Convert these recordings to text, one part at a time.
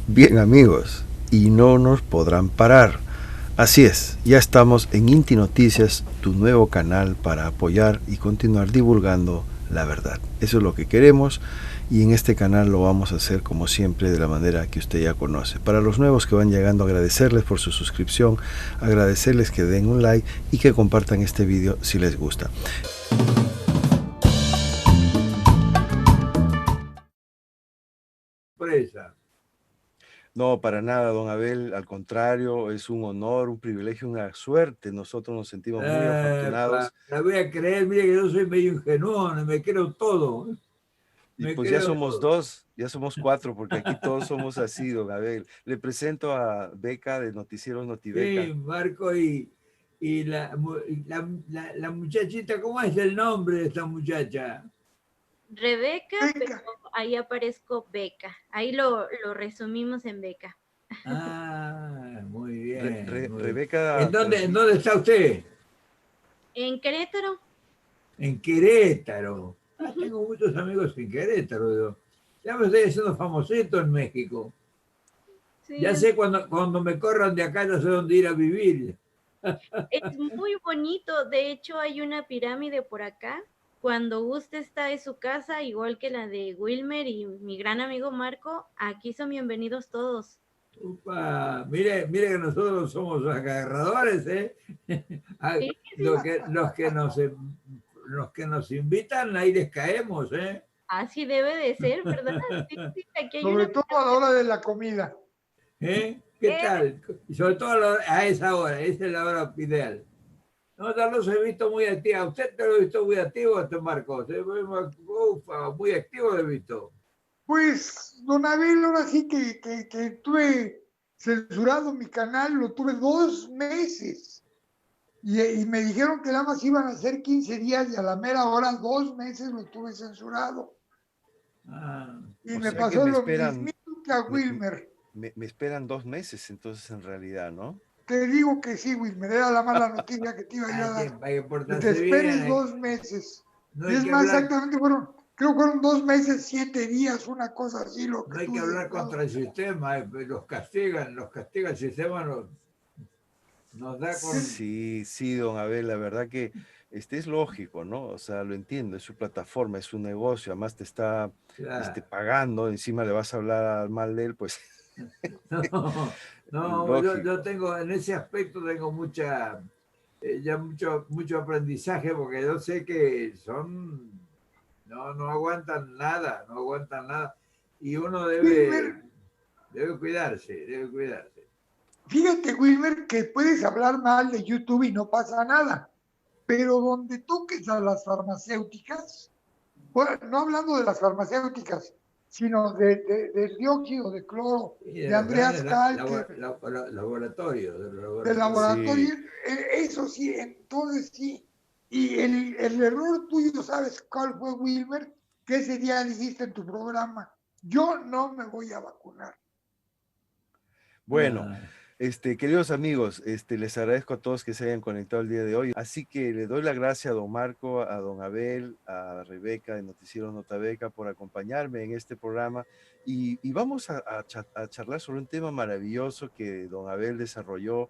Bien amigos, y no nos podrán parar. Así es, ya estamos en Inti Noticias, tu nuevo canal para apoyar y continuar divulgando la verdad. Eso es lo que queremos y en este canal lo vamos a hacer como siempre de la manera que usted ya conoce. Para los nuevos que van llegando, agradecerles por su suscripción, agradecerles que den un like y que compartan este video si les gusta. Presa. No, para nada, don Abel, al contrario, es un honor, un privilegio, una suerte. Nosotros nos sentimos muy afortunados La voy a creer, mire que yo soy medio ingenuo, me creo todo. y Me pues ya creo somos todo. dos, ya somos cuatro, porque aquí todos somos así, don Abel. Le presento a Beca de Noticieros Notibeca. Sí, Marco, y la muchachita, ¿cómo es el nombre de esta muchacha? Rebeca, pero Venga, ahí aparezco Beca. Ahí lo resumimos en Beca. Ah, muy bien, muy bien. Rebeca, pero En sí, dónde está usted? En Querétaro. En Querétaro. Ah, tengo muchos amigos en Querétaro. Ya me estoy haciendo famosito en México. Sí, Ya sé cuando me corran de acá, ya sé dónde ir a vivir. es muy bonito. De hecho, hay una pirámide por acá. Cuando guste está en su casa, igual que la de Wilmer y mi gran amigo Marco. Aquí son bienvenidos todos. Upa, mire que nosotros somos agarradores, ¿eh? Ah, Sí, sí, los que nos invitan, ahí les caemos, ¿eh? así debe de ser, ¿verdad? Sí, sí, aquí hay sobre una todo a la pirámide. hora de la comida. ¿Eh? ¿Qué tal? Y sobre todo a esa hora, esa es la hora ideal. No, no los he visto muy activos. A usted te lo he visto muy activo, este Marcos. Ufa, muy activo lo he visto. Pues, don Abel, ahora sí que tuve censurado mi canal, lo tuve 2 meses. Y me dijeron que nada más iban a ser 15 días y a la mera hora 2 meses lo tuve censurado. Ah, Y o me sea que pasó me lo esperan, mismito que a me, Wilmer. me esperan 2 meses entonces en realidad, ¿no? Te digo que sí, Wilmer, era la mala noticia que te iba yo a dar. hay que Que te portarse bien. esperes 2 meses. No Y hay es que más, hablar, exactamente, creo que fueron 2 meses, 7 días, una cosa así, lo no que hay que tuve hablar censurado. contra el sistema. Los castiga el sistema, nos da con. Sí, sí, don Abel, la verdad que es lógico, ¿no? O sea, lo entiendo, es su plataforma, es su negocio, además te está Claro. pagando, encima le vas a hablar mal de él, pues No, no, yo lógico. tengo, en ese aspecto tengo ya mucho aprendizaje porque yo sé que no aguantan nada, no aguantan nada. Y uno Wilmer, debe cuidarse, debe cuidarse. fíjate, Wilmer, que puedes hablar mal de YouTube y no pasa nada, pero donde toques a las farmacéuticas, bueno, no hablando de las farmacéuticas, sino del dióxido de cloro, Y de de los Andreas grandes Kalker, laboratorios, de los del laboratorios. laboratorio, Sí, eso sí, entonces sí. Y el error tuyo, ¿sabes cuál fue, Wilmer? Que ese día dijiste en tu programa, yo no me voy a vacunar. bueno, Ah, queridos amigos, les agradezco a todos que se hayan conectado el día de hoy. Así que le doy la gracia a don Marco, a don Abel, a Rebeca de Noticiero Notabeca por acompañarme en este programa y vamos a charlar sobre un tema maravilloso que don Abel desarrolló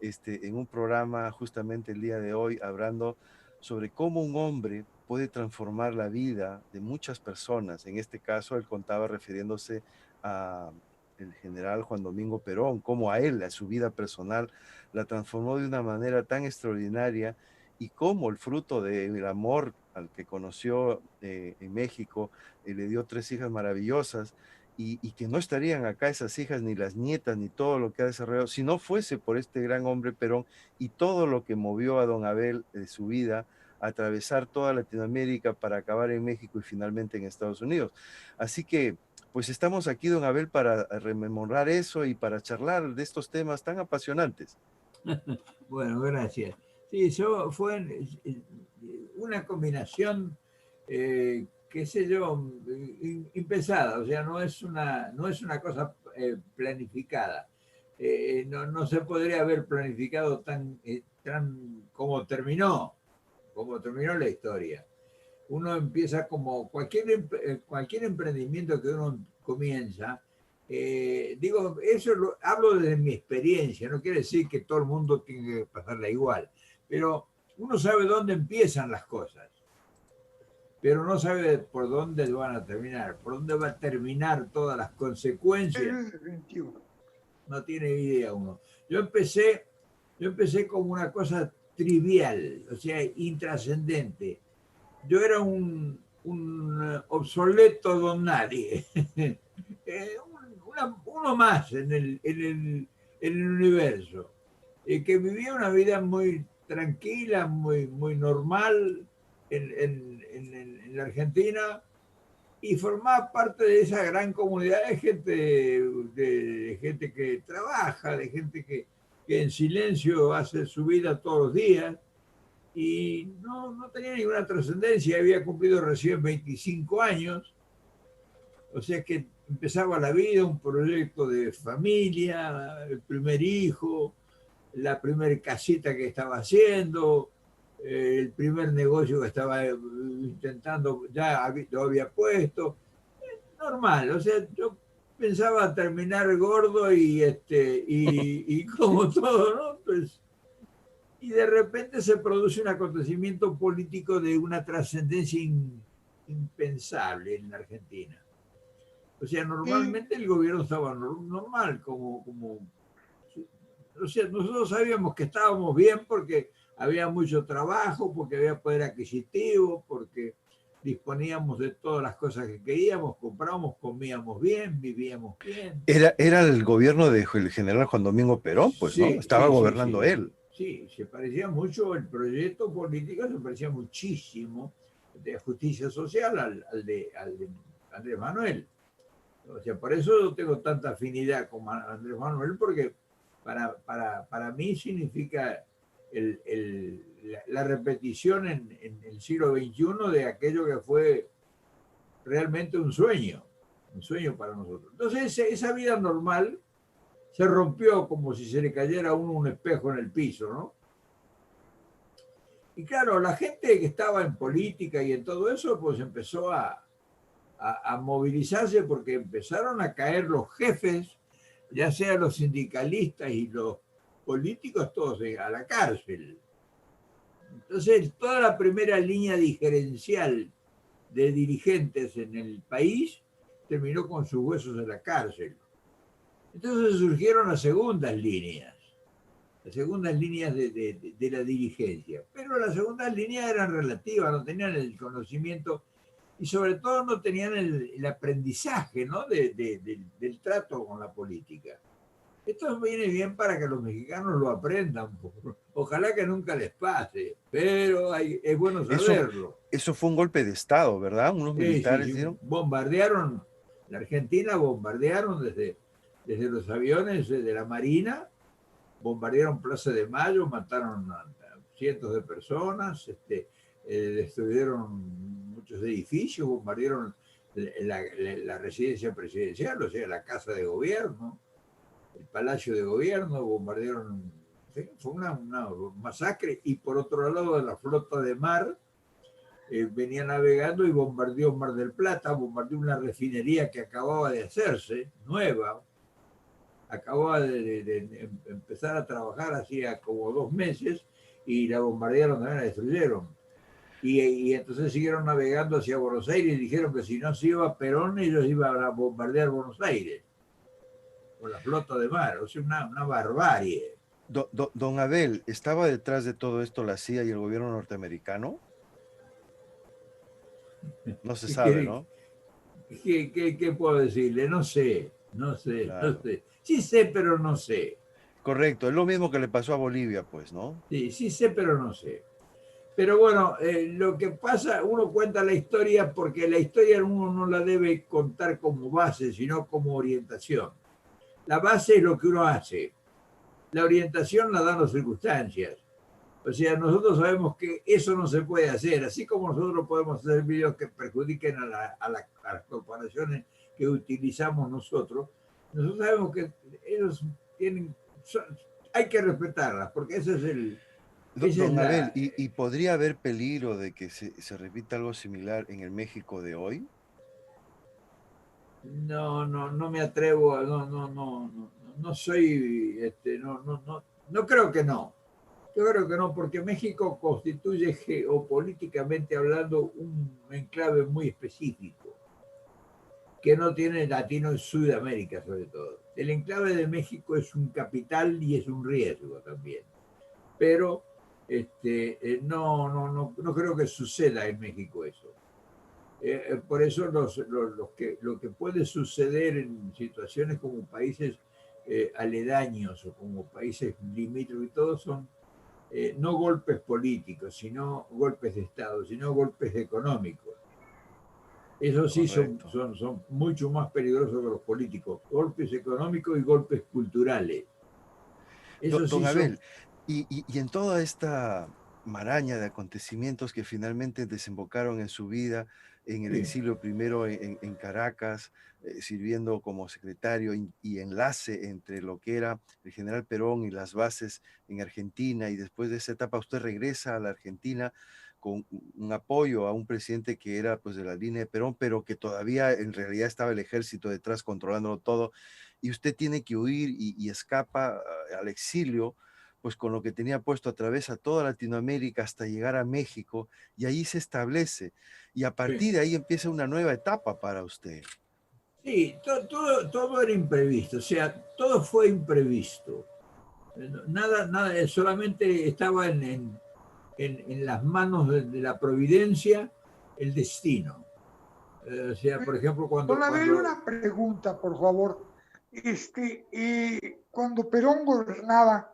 en un programa justamente el día de hoy, hablando sobre cómo un hombre puede transformar la vida de muchas personas. En este caso, él contaba refiriéndose a el general Juan Domingo Perón, cómo a él, a su vida personal, la transformó de una manera tan extraordinaria y cómo el fruto del amor al que conoció en México le dio 3 hijas maravillosas y que no estarían acá esas hijas, ni las nietas, ni todo lo que ha desarrollado, si no fuese por este gran hombre Perón y todo lo que movió a don Abel de su vida a atravesar toda Latinoamérica para acabar en México y finalmente en Estados Unidos. Así que pues estamos aquí, don Abel, para rememorar eso y para charlar de estos temas tan apasionantes. bueno, gracias. Sí, fue una combinación, qué sé yo, impensada, o sea, no es una cosa planificada. No se podría haber planificado tan como terminó la historia. Uno empieza como cualquier emprendimiento que uno comienza, Digo, eso hablo desde mi experiencia, no quiere decir que todo el mundo tiene que pasarla igual, pero uno sabe dónde empiezan las cosas, pero no sabe por dónde van a terminar, por dónde va a terminar todas las consecuencias. Es definitivo. No tiene idea uno. Yo empecé como una cosa trivial, o sea, intrascendente. Yo era un obsoleto don nadie. Uno más en el universo, que vivía una vida muy tranquila, muy normal en la Argentina, y formaba parte de esa gran comunidad de gente que trabaja, de gente que en silencio hace su vida todos los días, y no tenía ninguna trascendencia. Había cumplido recién 25 años, o sea que empezaba la vida, un proyecto de familia, el primer hijo, la primera casita que estaba haciendo, el primer negocio que estaba intentando, ya lo había puesto. Normal, o sea, yo pensaba terminar gordo y como todo, ¿no? Pues, y de repente se produce un acontecimiento político de una trascendencia impensable en la Argentina. O sea, Sí, normalmente el gobierno estaba normal, o sea, nosotros sabíamos que estábamos bien porque había mucho trabajo, porque había poder adquisitivo, porque disponíamos de todas las cosas que queríamos, comprábamos, comíamos bien, vivíamos bien. Era el gobierno del general Juan Domingo Perón, pues, ¿no? Sí, Estaba sí, sí, gobernando sí. él. Sí, se parecía mucho, el proyecto político se parecía muchísimo de justicia social al de Andrés Manuel. O sea, por eso yo tengo tanta afinidad con Andrés Manuel, porque para mí significa la repetición en el siglo XXI de aquello que fue realmente un sueño para nosotros. Entonces, esa vida normal se rompió como si se le cayera a uno un espejo en el piso, ¿no? Y claro, la gente que estaba en política y en todo eso, pues empezó a movilizarse porque empezaron a caer los jefes, ya sean los sindicalistas y los políticos, todos a la cárcel. Entonces, toda la primera línea diferencial de dirigentes en el país terminó con sus huesos en la cárcel. Entonces surgieron las segundas líneas de la dirigencia. Pero las segundas líneas eran relativas, no tenían el conocimiento y sobre todo no tenían el aprendizaje, ¿no? Del trato con la política. Esto viene bien para que los mexicanos lo aprendan. Ojalá que nunca les pase, pero es bueno Eso, saberlo. eso fue un golpe de Estado, ¿verdad? Unos Sí, sí, militares sí. dieron. Bombardearon, la Argentina bombardearon desde los aviones de la Marina, bombardearon Plaza de Mayo, mataron a cientos de personas, destruyeron muchos edificios, bombardearon la residencia presidencial, o sea, la casa de gobierno, el palacio de gobierno, bombardearon, fue una masacre. Y por otro lado, de la flota de mar, venía navegando y bombardeó Mar del Plata, bombardeó una refinería que acababa de hacerse, nueva, acababa de empezar a trabajar hacía como 2 meses, y la bombardearon, también la destruyeron. Y entonces siguieron navegando hacia Buenos Aires y dijeron que si no se iba a Perón, ellos iban a bombardear Buenos Aires con la flota de mar. O sea, una barbarie. Don Abel, ¿estaba detrás de todo esto la CIA y el gobierno norteamericano? No se sabe, ¿Qué, ¿no? qué puedo decirle? No sé, no Claro. sé. Sí sé, pero no sé. Correcto, es lo mismo que le pasó a Bolivia, pues, ¿no? Sí, sí sé, pero no sé. Pero bueno, lo que pasa, uno cuenta la historia porque la historia uno no la debe contar como base, sino como orientación. La base es lo que uno hace. La orientación la dan las circunstancias. O sea, nosotros sabemos que eso no se puede hacer, así como nosotros podemos hacer videos que perjudiquen a las corporaciones que utilizamos nosotros. Nosotros sabemos que ellos tienen, hay que respetarlas, porque ese es esa es Don Abel, la... ¿y podría haber peligro de que se repita algo similar en el México de hoy? no me atrevo, no soy, no creo que no. Yo creo que no, porque México constituye geopolíticamente hablando un enclave muy específico, que no tiene latino en Sudamérica sobre todo. El enclave de México es un capital y es un riesgo también. Pero no creo que suceda en México eso. Por eso lo que puede suceder en situaciones como países aledaños o como países limítrofes y todo son no golpes políticos, sino golpes de Estado, sino golpes económicos. Esos sí son mucho más peligrosos que los políticos. Golpes económicos y golpes culturales. Eso Don sí son... Abel, y en toda esta maraña de acontecimientos que finalmente desembocaron en su vida, en el exilio primero en Caracas, sirviendo como secretario y enlace entre lo que era el general Perón y las bases en Argentina, y después de esa etapa usted regresa a la Argentina con un apoyo a un presidente que era pues de la línea de Perón, pero que todavía en realidad estaba el ejército detrás controlándolo todo, y usted tiene que huir y escapa al exilio, pues con lo que tenía puesto, atraviesa toda Latinoamérica hasta llegar a México, y ahí se establece, y a partir de ahí empieza una nueva etapa para usted. Sí, todo era imprevisto, o sea, todo fue imprevisto. Nada, solamente estaba en las manos de la providencia el destino. O sea, por ejemplo, Don Abel, una pregunta, por favor. Cuando Perón gobernaba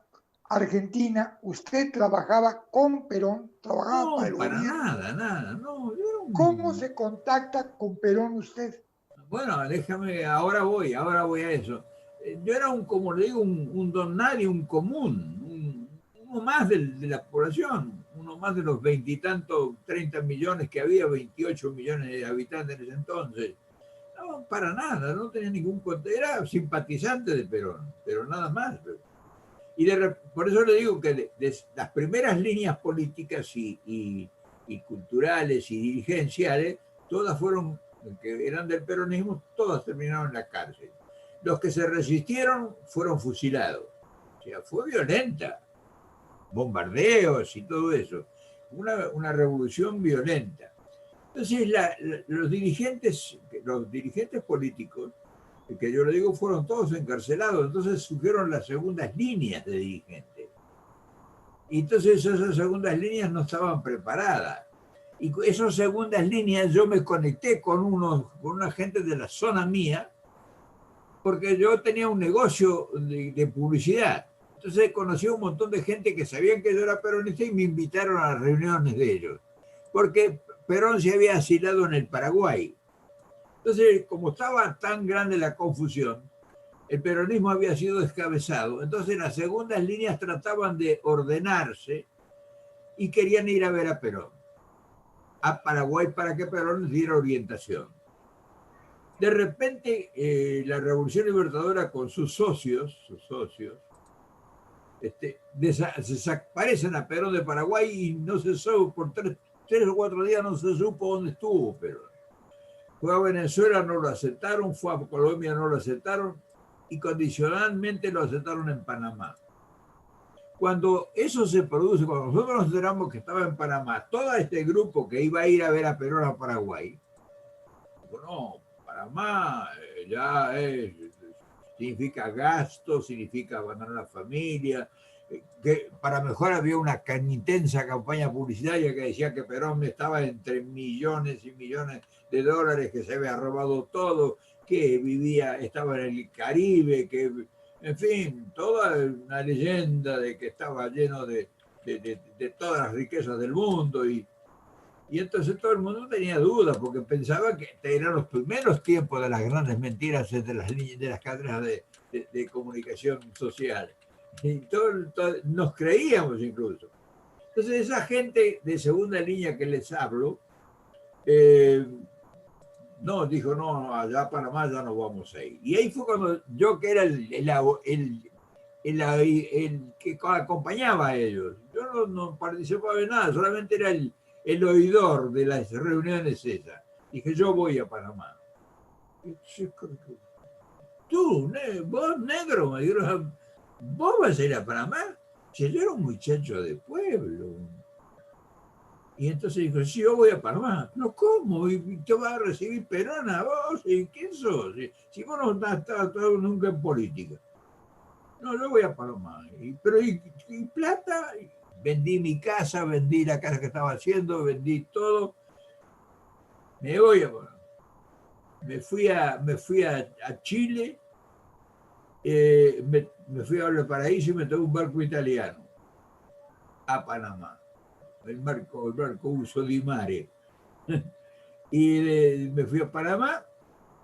Argentina, ¿usted trabajaba con Perón? ¿Trabajaba para No, el para gobierno? nada, no. ¿Cómo se contacta con Perón usted? Bueno, déjame, ahora voy a eso. Yo era como le digo, un don nadie, un común, uno más de la población, uno más de los veintitantos, 30 millones que había, 28 millones de habitantes en ese entonces. No, para nada, no tenía ningún contacto, era simpatizante de Perón, pero nada más. Por eso le digo que de las primeras líneas políticas y culturales y dirigenciales, todas fueron, que eran del peronismo, todas terminaron en la cárcel. Los que se resistieron fueron fusilados. O sea, fue violenta, bombardeos y todo eso. Una revolución violenta. Entonces, los dirigentes políticos, que yo le digo, fueron todos encarcelados. Entonces surgieron las segundas líneas de dirigentes. Y entonces esas segundas líneas no estaban preparadas. Y esas segundas líneas yo me conecté con una gente de la zona mía, porque yo tenía un negocio de publicidad. Entonces conocí a un montón de gente que sabían que yo era peronista y me invitaron a las reuniones de ellos. Porque Perón se había asilado en el Paraguay. Entonces, como estaba tan grande la confusión, el peronismo había sido descabezado. Entonces, las segundas líneas trataban de ordenarse y querían ir a ver a Perón, a Paraguay, para que Perón les diera orientación. De repente, la Revolución Libertadora con sus socios, desaparecen a Perón de Paraguay y no se supo, por tres o 4 días no se supo dónde estuvo Perón. Fue a Venezuela, no lo aceptaron, fue a Colombia, no lo aceptaron, y condicionalmente lo aceptaron en Panamá. Cuando eso se produce, cuando nosotros nos enteramos que estaba en Panamá, todo este grupo que iba a ir a ver a Perón a Paraguay, no, Panamá ya significa gasto, significa abandonar la familia, que para mejor había una intensa campaña publicitaria que decía que Perón estaba entre millones y millones de dólares, que se había robado todo, que estaba en el Caribe, que, en fin, toda una leyenda de que estaba lleno de todas las riquezas del mundo, y entonces todo el mundo tenía dudas porque pensaba que eran los primeros tiempos de las grandes mentiras de las cadenas de comunicación social. Y nos creíamos incluso. Entonces esa gente de segunda línea que les hablo, no, dijo, no, allá a Panamá ya no vamos a ir. Y ahí fue cuando yo, que era el que acompañaba a ellos, yo no participaba de nada, solamente era el oidor de las reuniones esas. Dije, yo voy a Panamá. Tú, vos negro, me dijeron, ¿vos vas a ir a Panamá? Si yo era un muchacho de pueblo. Y entonces dijo, sí, yo voy a Panamá. No, ¿cómo? ¿Y te vas a recibir Perón a vos? ¿Y quién sos? Si vos no has estado nunca en política. No, yo voy a Panamá. Pero ¿y plata? Vendí mi casa, vendí la casa que estaba haciendo, vendí todo. Me voy a Panamá. Me fui a Chile, me fui a Valparaíso y me tomé un barco italiano a Panamá. El barco Uso di Mare. Y me fui a Panamá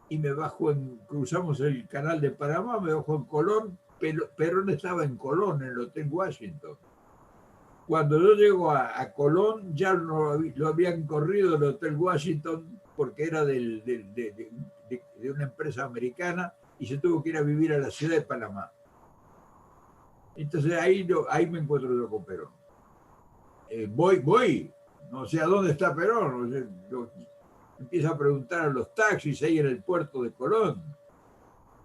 y me bajo cruzamos el canal de Panamá, me bajo en Colón. Perón estaba en Colón, en el Hotel Washington. Cuando yo llego a Colón, ya lo habían corrido del Hotel Washington porque era de una empresa americana y se tuvo que ir a vivir a la ciudad de Panamá. Entonces ahí me encuentro yo con Perón. Voy, no sé a dónde está Perón, empiezo a preguntar a los taxis ahí en el puerto de Colón.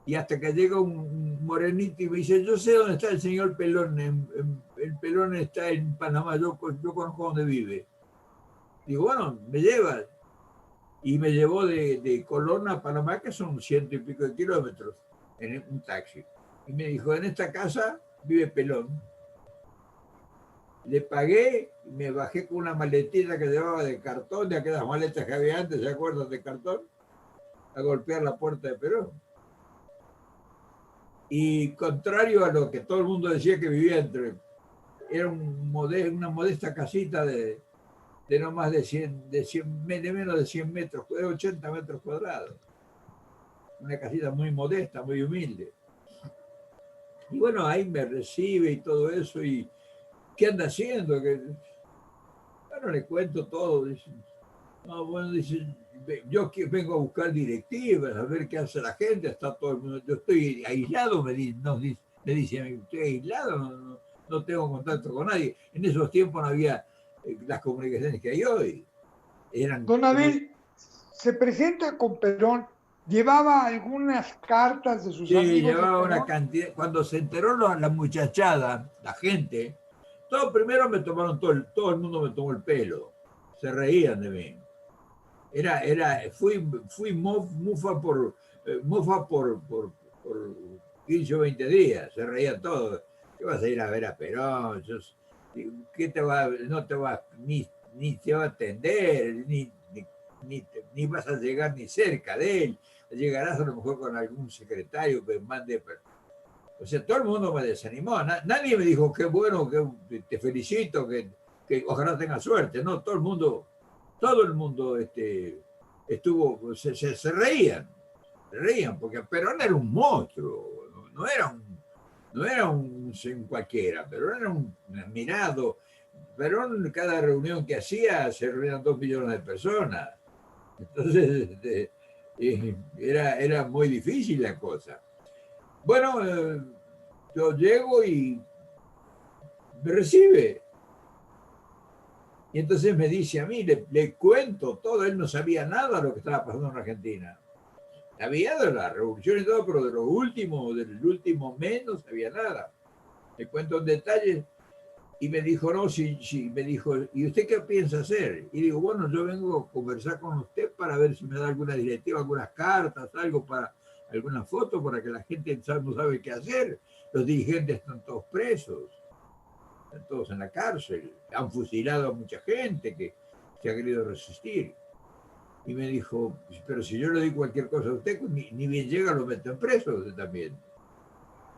Y hasta que llega un morenito y me dice, yo sé dónde está el señor Pelón, el Pelón está en Panamá, yo conozco dónde vive. Digo, bueno, me lleva. Y me llevó de Colón a Panamá, que son 100 y pico de kilómetros, en un taxi. Y me dijo, en esta casa vive Pelón. Le pagué, me bajé con una maletita que llevaba de cartón, de aquellas maletas que había antes, ¿se acuerdan de cartón? A golpear la puerta de Perón. Y contrario a lo que todo el mundo decía que vivía era una modesta casita de no más de menos de 100 metros, de 80 metros cuadrados. Una casita muy modesta, muy humilde. Y bueno, ahí me recibe y todo eso, y ¿qué anda haciendo? Bueno, le cuento todo. Dice, no, bueno, dice, yo vengo a buscar directivas, a ver qué hace la gente, está todo el mundo, yo estoy aislado, me dice a mí, estoy aislado, no tengo contacto con nadie. En esos tiempos no había las comunicaciones que hay hoy. Don Abel, se presenta con Perón, llevaba algunas cartas de sus sí, amigos. llevaba una cantidad. Cuando se enteró la muchachada, la gente, primero me tomaron todo el mundo me tomó el pelo, se reían de mí. Fui mufa por 15 o 20 días, se reían todos. ¿Qué vas a ir a ver a Perón? ¿Qué no te va ni te va a atender, ni vas a llegar ni cerca de él? Llegarás a lo mejor con algún secretario que mande. O sea, todo el mundo me desanimó. Nadie me dijo, qué bueno, que te felicito, que ojalá tengas suerte. No, todo el mundo estuvo, se reían, porque Perón era un monstruo, no era un cualquiera, Perón era un admirado. Perón, cada reunión que hacía, se reunían 2 millones de personas. Entonces, era muy difícil la cosa. Bueno, yo llego y me recibe. Y entonces me dice a mí, le cuento todo, él no sabía nada de lo que estaba pasando en Argentina. Sabía de la revolución y todo, pero del último mes no sabía nada. Le cuento en detalle y me dijo, no, sí, me dijo, ¿y usted qué piensa hacer? Y digo, bueno, yo vengo a conversar con usted para ver si me da alguna directiva, algunas cartas, algo alguna foto para que la gente no sabe qué hacer. Los dirigentes están todos presos. Están todos en la cárcel, han fusilado a mucha gente que se ha querido resistir. Y me dijo, pero si yo le doy cualquier cosa a usted, ni bien llega, lo meto en preso usted también.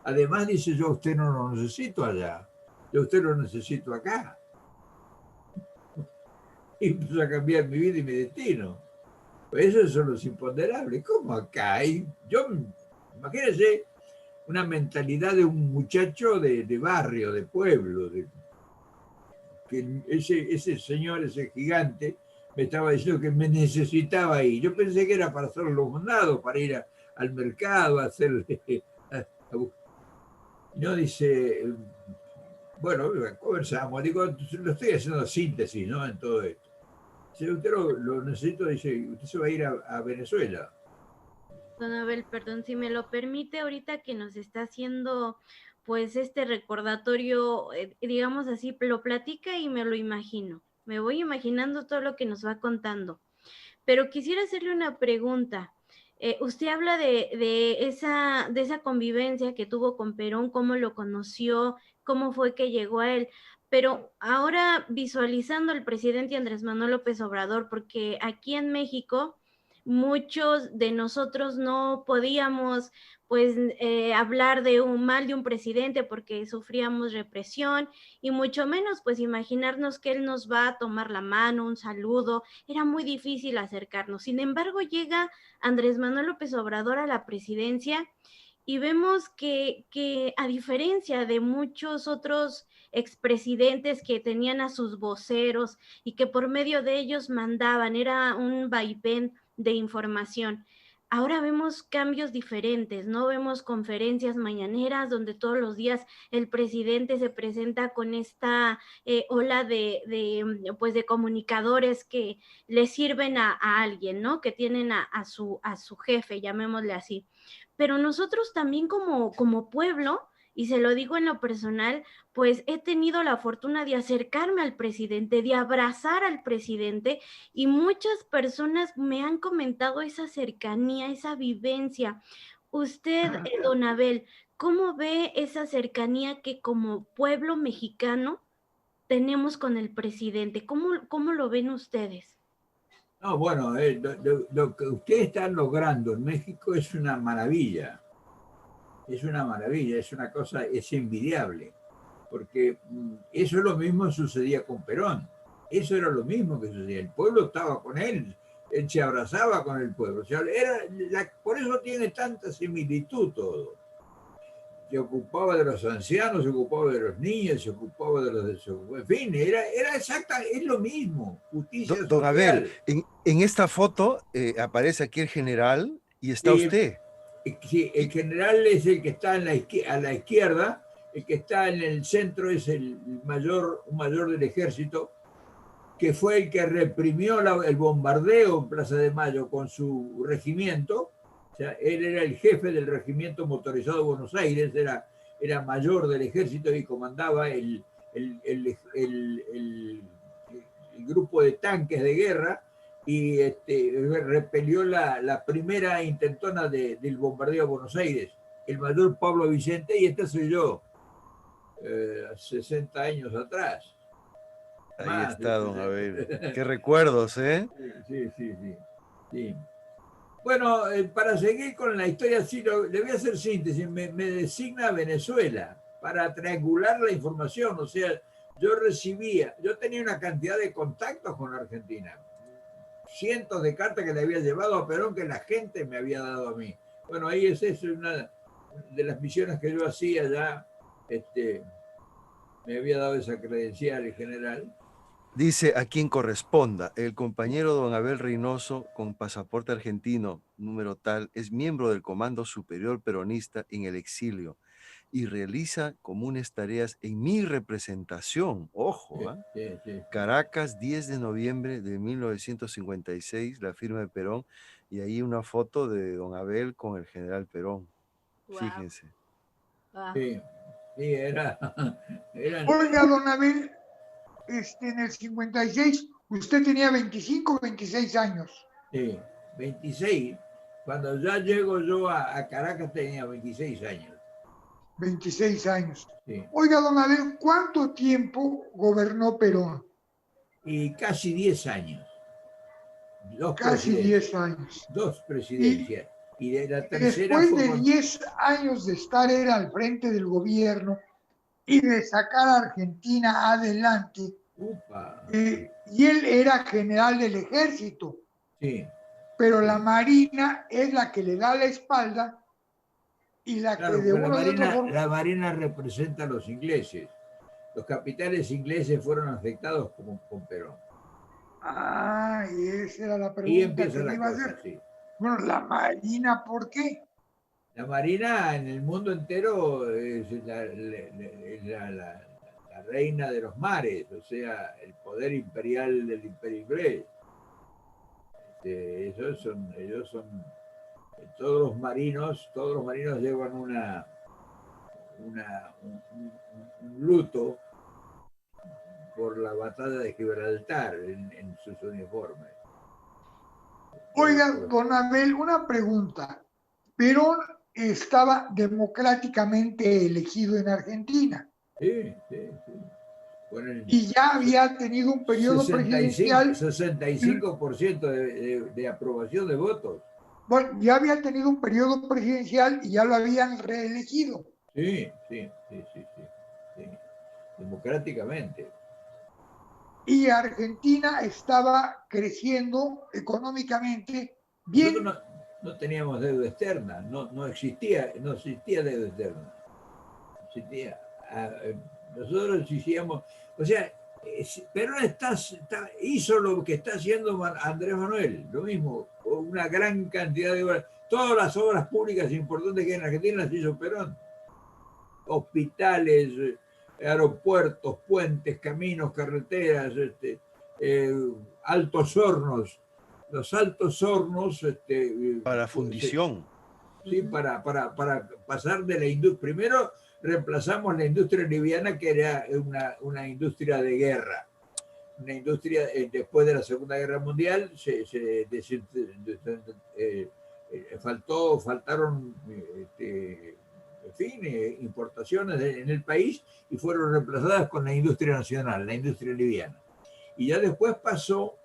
Además dice, yo a usted no lo necesito allá, yo a usted lo necesito acá. Y empezó a cambiar mi vida y mi destino. Pues esos son los imponderables. ¿Cómo acá? Imagínense una mentalidad de un muchacho de barrio, de pueblo, que ese señor, ese gigante, me estaba diciendo que me necesitaba ahí. Yo pensé que era para hacer los mandados, para ir al mercado, a hacer... No, dice, bueno, conversamos, digo, lo estoy haciendo síntesis, ¿no? En todo esto. Si usted lo necesito, dice, usted se va a ir a Venezuela. Don Abel, perdón, si me lo permite, ahorita que nos está haciendo pues este recordatorio, digamos así, lo platica y me lo imagino. Me voy imaginando todo lo que nos va contando. Pero quisiera hacerle una pregunta. Usted habla de esa convivencia que tuvo con Perón, cómo lo conoció, cómo fue que llegó a él. Pero ahora visualizando al presidente Andrés Manuel López Obrador, porque aquí en México muchos de nosotros no podíamos pues hablar de un mal de un presidente porque sufríamos represión y mucho menos pues imaginarnos que él nos va a tomar la mano, un saludo, era muy difícil acercarnos. Sin embargo, llega Andrés Manuel López Obrador a la presidencia y vemos que a diferencia de muchos otros expresidentes que tenían a sus voceros y que por medio de ellos mandaban, era un vaivén de información. Ahora vemos cambios diferentes, ¿no? Vemos conferencias mañaneras donde todos los días el presidente se presenta con esta ola pues de comunicadores que le sirven a alguien, ¿no? Que tienen a su jefe, llamémosle así. Pero nosotros también como pueblo, y se lo digo en lo personal, pues he tenido la fortuna de acercarme al presidente, de abrazar al presidente, y muchas personas me han comentado esa cercanía, esa vivencia. Usted, don Abel, ¿cómo ve esa cercanía que como pueblo mexicano tenemos con el presidente? ¿Cómo lo ven ustedes? No, bueno, lo que ustedes están logrando en México es una maravilla, es una cosa, es envidiable, porque eso es lo mismo que sucedía con Perón, eso era lo mismo que sucedía, el pueblo estaba con él se abrazaba con el pueblo, o sea, por eso tiene tanta similitud todo. Se ocupaba de los ancianos, se ocupaba de los niños, se ocupaba de los desocupados, en fin, era exacta, es lo mismo, justicia Don Abel, social. en esta foto aparece aquí el general y está Sí, usted. sí, el general es el que está a la izquierda, el que está en el centro es un mayor del ejército, que fue el que reprimió el bombardeo en Plaza de Mayo con su regimiento. O sea, él era el jefe del regimiento motorizado de Buenos Aires, era mayor del ejército y comandaba el grupo de tanques de guerra y repelió la primera intentona del bombardeo a Buenos Aires, el mayor Pablo Vicente, y este soy yo, 60 años atrás. Ahí Más está, de don 60. Abel. Qué recuerdos, ¿eh? Sí, sí, sí, sí. Bueno, para seguir con la historia, sí, le voy a hacer síntesis. Me designa Venezuela para triangular la información. O sea, yo tenía una cantidad de contactos con Argentina. Cientos de cartas que le había llevado a Perón que la gente me había dado a mí. Bueno, ahí es eso, una de las misiones que yo hacía ya. Me había dado esa credencial en general. Dice a quien corresponda, el compañero don Abel Reynoso, con pasaporte argentino, número tal, es miembro del Comando Superior Peronista en el exilio y realiza comunes tareas en mi representación. Ojo, Sí, ¿ah? sí, sí, sí. Caracas, 10 de noviembre de 1956, la firma de Perón, y ahí una foto de don Abel con el general Perón. Wow, Fíjense. wow. Sí, sí, eran, Oiga, don Abel, en el 56, usted tenía 25 o 26 años. sí, 26. Cuando ya llego yo a Caracas tenía 26 años. 26 años. Sí. Oiga, don Abel, ¿cuánto tiempo gobernó Perón? Y casi 10 años. Dos Casi presidencias. 10 años. Dos Y, presidencias. Y de la y tercera después fue de con... 10 años de estar él al frente del gobierno y de sacar a Argentina adelante, Upa. y él era general del ejército, Sí, pero la sí. Marina es la que le da la espalda y la que Claro, de porque una u otra forma... la Marina representa a los ingleses. Los capitales ingleses fueron afectados con Perón. Ah, y esa era la Y pregunta empieza que le la iba a cosa, hacer. sí. Bueno, la Marina, ¿por qué? La Marina en el mundo entero es la reina de los mares, o sea, el poder imperial del imperio inglés. Ellos son todos los marinos llevan un luto por la batalla de Gibraltar en sus uniformes. Oiga, don Abel, una pregunta. Perón estaba democráticamente elegido en Argentina Sí, sí, sí. Bueno, y ya había tenido un periodo presidencial. 65% de aprobación de votos. Bueno, ya había tenido un periodo presidencial y ya lo habían reelegido. Sí, sí, sí, sí, sí, sí. Democráticamente. Y Argentina estaba creciendo económicamente Nosotros bien. no teníamos deuda externa, no existía deuda externa. Existía. Nosotros hicimos, o sea, pero hizo lo que está haciendo Andrés Manuel, lo mismo, una gran cantidad de obras, todas las obras públicas importantes que hay en Argentina las hizo Perón. Hospitales, aeropuertos, puentes, caminos, carreteras, altos hornos. Los altos hornos... Para fundición. Sí, para pasar de la industria. Primero reemplazamos la industria liviana, que era una industria de guerra. Una industria, después de la Segunda Guerra Mundial, faltaron en fin, importaciones en el país y fueron reemplazadas con la industria nacional, la industria liviana. Y ya después pasó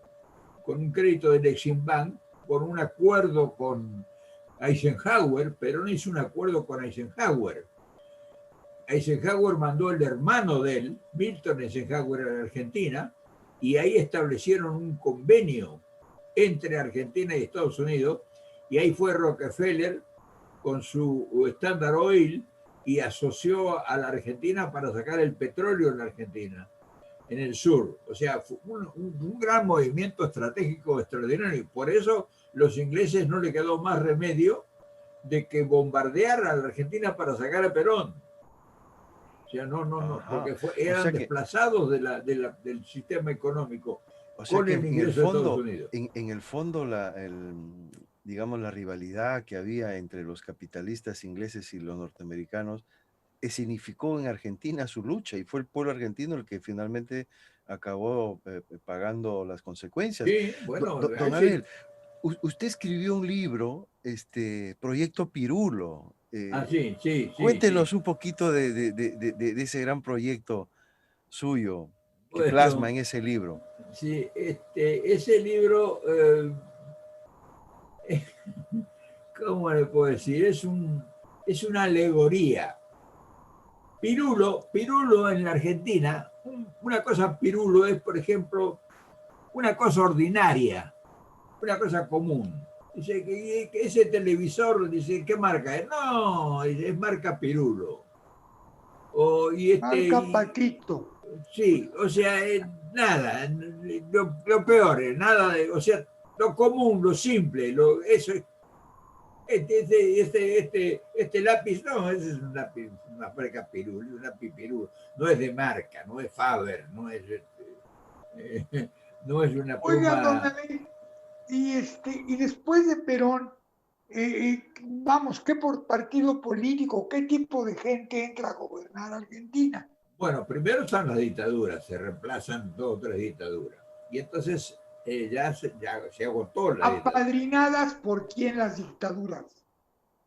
con un crédito del Exim Bank, por un acuerdo con Eisenhower. Perón hizo un acuerdo con Eisenhower. Eisenhower mandó el hermano de él, Milton Eisenhower, a la Argentina, y ahí establecieron un convenio entre Argentina y Estados Unidos, y ahí fue Rockefeller con su Standard Oil y asoció a la Argentina para sacar el petróleo en la Argentina, en el sur. O sea, fue un gran movimiento estratégico extraordinario, y por eso los ingleses no le quedó más remedio de que bombardear a la Argentina para sacar a Perón. O sea, no, porque eran desplazados del sistema económico. O sea que en el fondo, en el fondo digamos, la rivalidad que había entre los capitalistas ingleses y los norteamericanos significó en Argentina su lucha, y fue el pueblo argentino el que finalmente acabó pagando las consecuencias. Sí, bueno, don Abel, usted escribió un libro, Proyecto Pirulo. Sí. Cuéntenos un poquito de ese gran proyecto suyo que bueno, plasma en ese libro. Sí, ese libro, ¿cómo le puedo decir? Es una alegoría. Pirulo en la Argentina, una cosa pirulo es, por ejemplo, una cosa ordinaria, una cosa común. Dice que ese televisor, dice, ¿qué marca es? No, es marca Pirulo. Marca Patito. Sí, o sea, nada, lo peor, nada, o sea, lo común, lo simple, eso es. Este lápiz, no, ese es un lápiz, una marca Pirulo, un lápiz Pirulo, no es de marca, no es Faber, no es no es una pluma. Oiga, don Abel, y después de Perón, vamos, ¿qué por partido político, qué tipo de gente entra a gobernar Argentina? Bueno, primero están las dictaduras, se reemplazan 2 o 3 dictaduras. Y entonces ya se agotó la dictadura. ¿Apadrinadas por quién las dictaduras?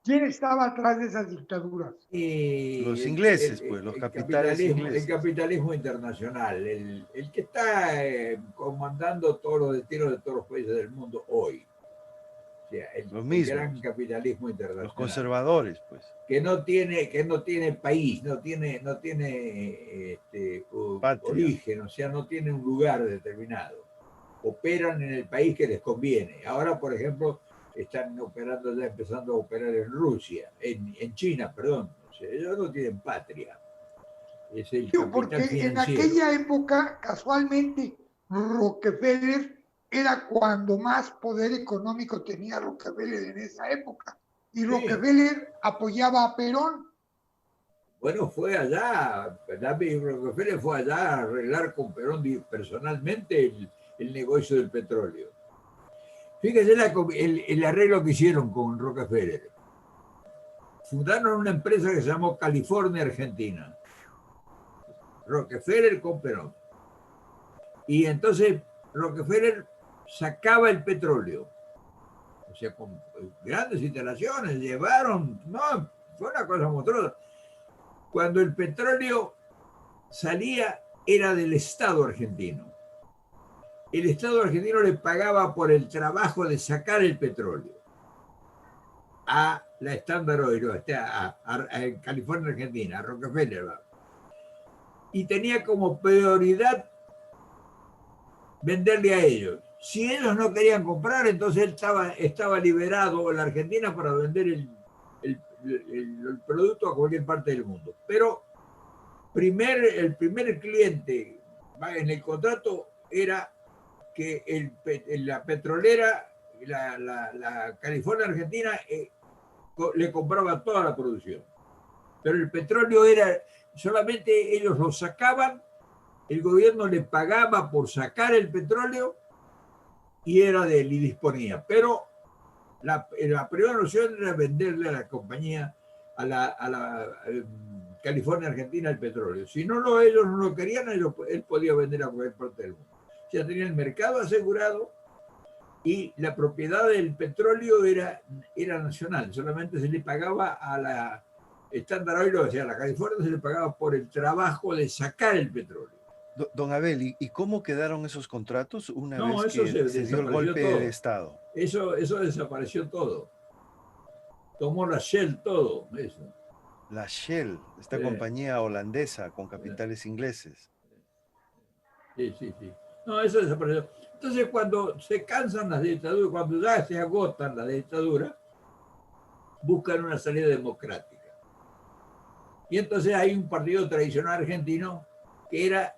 ¿Quién estaba atrás de esas dictaduras? Los ingleses, pues, los capitales ingleses. El capitalismo internacional, el que está comandando todos los destinos de todos los países del mundo hoy. O sea, el gran capitalismo internacional. Los conservadores, pues. Que no tiene país, no tiene origen, o sea, no tiene un lugar determinado. Operan en el país que les conviene. Ahora, por ejemplo, están operando, ya empezando a operar en Rusia, en China, perdón. O sea, ellos no tienen patria. Es el capital porque financiero. En aquella época, casualmente, Rockefeller era cuando más poder económico tenía Rockefeller en esa época. Y sí. Rockefeller apoyaba a Perón. Bueno, fue allá, Rockefeller fue allá a arreglar con Perón personalmente el negocio del petróleo. Fíjese el arreglo que hicieron con Rockefeller. Fundaron una empresa que se llamó California Argentina. Rockefeller con Perón. Y entonces Rockefeller sacaba el petróleo. O sea, con grandes instalaciones, llevaron, no, fue una cosa monstruosa. Cuando el petróleo salía, era del Estado argentino. El Estado argentino le pagaba por el trabajo de sacar el petróleo a la Standard Oil, a California Argentina, a Rockefeller. Y tenía como prioridad venderle a ellos. Si ellos no querían comprar, entonces él estaba liberado en la Argentina para vender el producto a cualquier parte del mundo. Pero el primer cliente en el contrato era que la petrolera, la California Argentina, le compraba toda la producción. Pero el petróleo era, solamente ellos lo sacaban, el gobierno le pagaba por sacar el petróleo y era de él y disponía. Pero la primera opción era venderle a la compañía, a la California Argentina, el petróleo. Si no ellos no lo querían, él podía vender a cualquier parte del mundo. Ya tenía el mercado asegurado y la propiedad del petróleo era nacional. Solamente se le pagaba a la Standard Oil, o sea, a la California se le pagaba por el trabajo de sacar el petróleo. Don Abel, ¿y cómo quedaron esos contratos una No, vez eso que se dio el golpe todo. de Estado? Eso desapareció todo. Tomó la Shell todo, eso. La Shell, esta compañía holandesa con capitales ingleses. Sí. No, eso desapareció. Entonces, cuando se cansan las dictaduras, cuando ya se agotan las dictaduras, buscan una salida democrática. Y entonces hay un partido tradicional argentino que era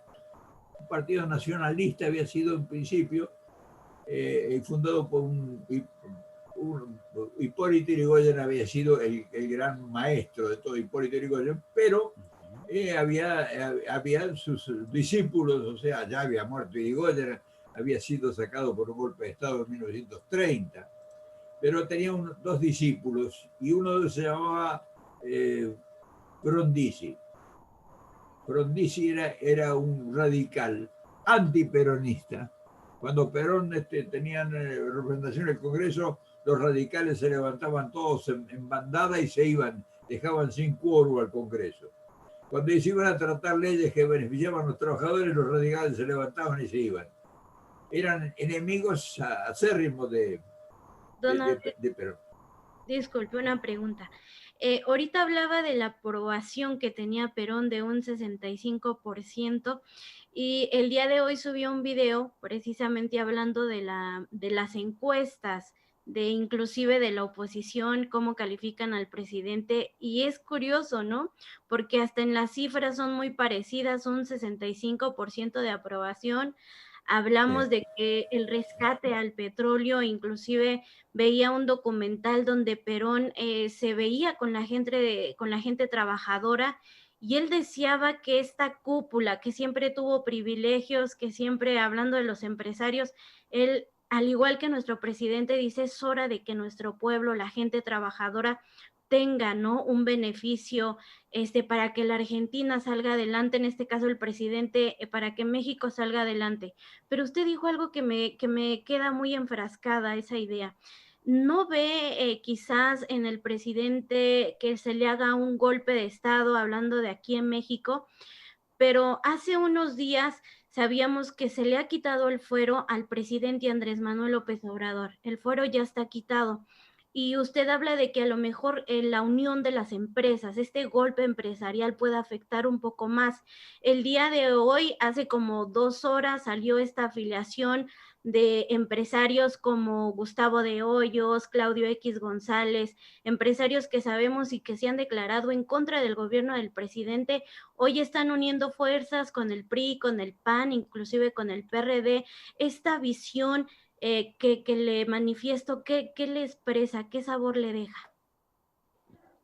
un partido nacionalista, había sido en principio fundado por Hipólito Yrigoyen, había sido el gran maestro de todo Hipólito Yrigoyen, pero había sus discípulos, o sea, ya había muerto Yrigoyen, había sido sacado por un golpe de Estado en 1930, pero tenía dos discípulos y uno de ellos se llamaba Frondizi. Frondizi era un radical antiperonista. Cuando Perón tenían representación en el Congreso, los radicales se levantaban todos en bandada y se iban, dejaban sin quórum al Congreso. Cuando se iban a tratar leyes que beneficiaban a los trabajadores, los radicales se levantaban y se iban. Eran enemigos acérrimos de Perón. Disculpe, una pregunta. Ahorita hablaba de la aprobación que tenía Perón de un 65% y el día de hoy subió un video precisamente hablando de las encuestas, de inclusive de la oposición, cómo califican al presidente, y es curioso, ¿no? Porque hasta en las cifras son muy parecidas, un 65% de aprobación. Hablamos de que el rescate al petróleo, inclusive veía un documental donde Perón se veía con la gente trabajadora y él deseaba que esta cúpula, que siempre tuvo privilegios, que siempre hablando de los empresarios, él, al igual que nuestro presidente, dice, es hora de que nuestro pueblo, la gente trabajadora, tenga, ¿no? Un beneficio para que la Argentina salga adelante, en este caso el presidente, para que México salga adelante. Pero usted dijo algo que me queda muy enfrascada, esa idea. ¿No ve quizás en el presidente que se le haga un golpe de Estado, hablando de aquí en México? Pero hace unos días sabíamos que se le ha quitado el fuero al presidente Andrés Manuel López Obrador. El fuero ya está quitado. Y usted habla de que a lo mejor la unión de las empresas, este golpe empresarial puede afectar un poco más. El día de hoy, hace como 2 horas, salió esta afiliación de empresarios como Gustavo de Hoyos, Claudio X González, empresarios que sabemos y que se han declarado en contra del gobierno del presidente. Hoy están uniendo fuerzas con el PRI, con el PAN, inclusive con el PRD. Esta visión que le manifiesto, ¿qué le expresa? ¿Qué sabor le deja?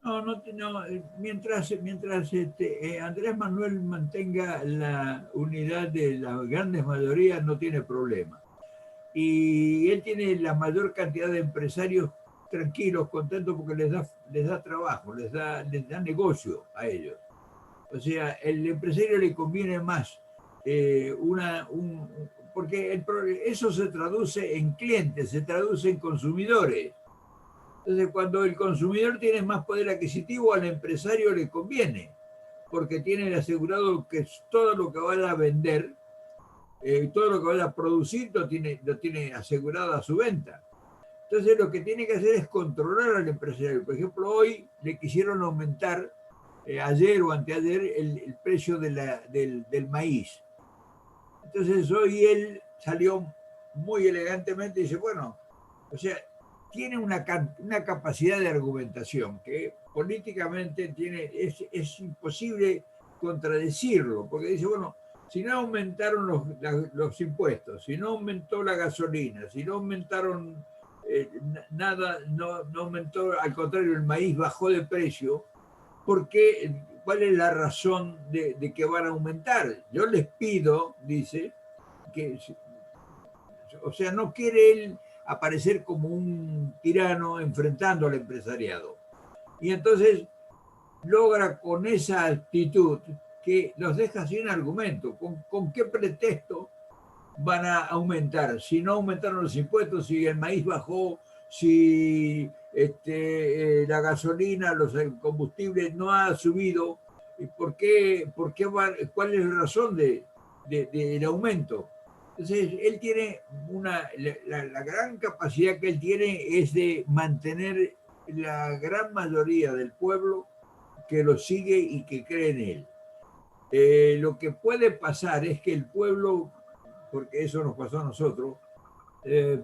No, mientras Andrés Manuel mantenga la unidad de las grandes mayorías, no tiene problema. y él tiene la mayor cantidad de empresarios tranquilos, contentos, porque les da trabajo, les da negocio a ellos. O sea, el empresario le conviene más porque eso se traduce en clientes, se traduce en consumidores. Entonces, cuando el consumidor tiene más poder adquisitivo, al empresario le conviene, porque tiene asegurado que todo lo que vaya a vender, todo lo que vaya a producir, lo tiene asegurado a su venta. Entonces, lo que tiene que hacer es controlar al empresario. Por ejemplo, hoy le quisieron aumentar, ayer o anteayer, el precio del maíz. Entonces, hoy él salió muy elegantemente y dice, bueno, o sea, tiene una capacidad de argumentación que políticamente es imposible contradecirlo, porque dice, bueno, si no aumentaron los impuestos, si no aumentó la gasolina, si no aumentaron nada, no aumentó, al contrario, el maíz bajó de precio, ¿por qué? ¿Cuál es la razón de que van a aumentar? Yo les pido, dice, que, o sea, no quiere él aparecer como un tirano enfrentando al empresariado. Y entonces logra con esa actitud que los deja sin argumento. ¿Con qué pretexto van a aumentar? Si no aumentaron los impuestos, si el maíz bajó, si la gasolina, los combustibles no ha subido, ¿cuál es la razón del aumento? Entonces, él tiene la gran capacidad que él tiene es de mantener la gran mayoría del pueblo que lo sigue y que cree en él. Lo que puede pasar es que el pueblo, porque eso nos pasó a nosotros,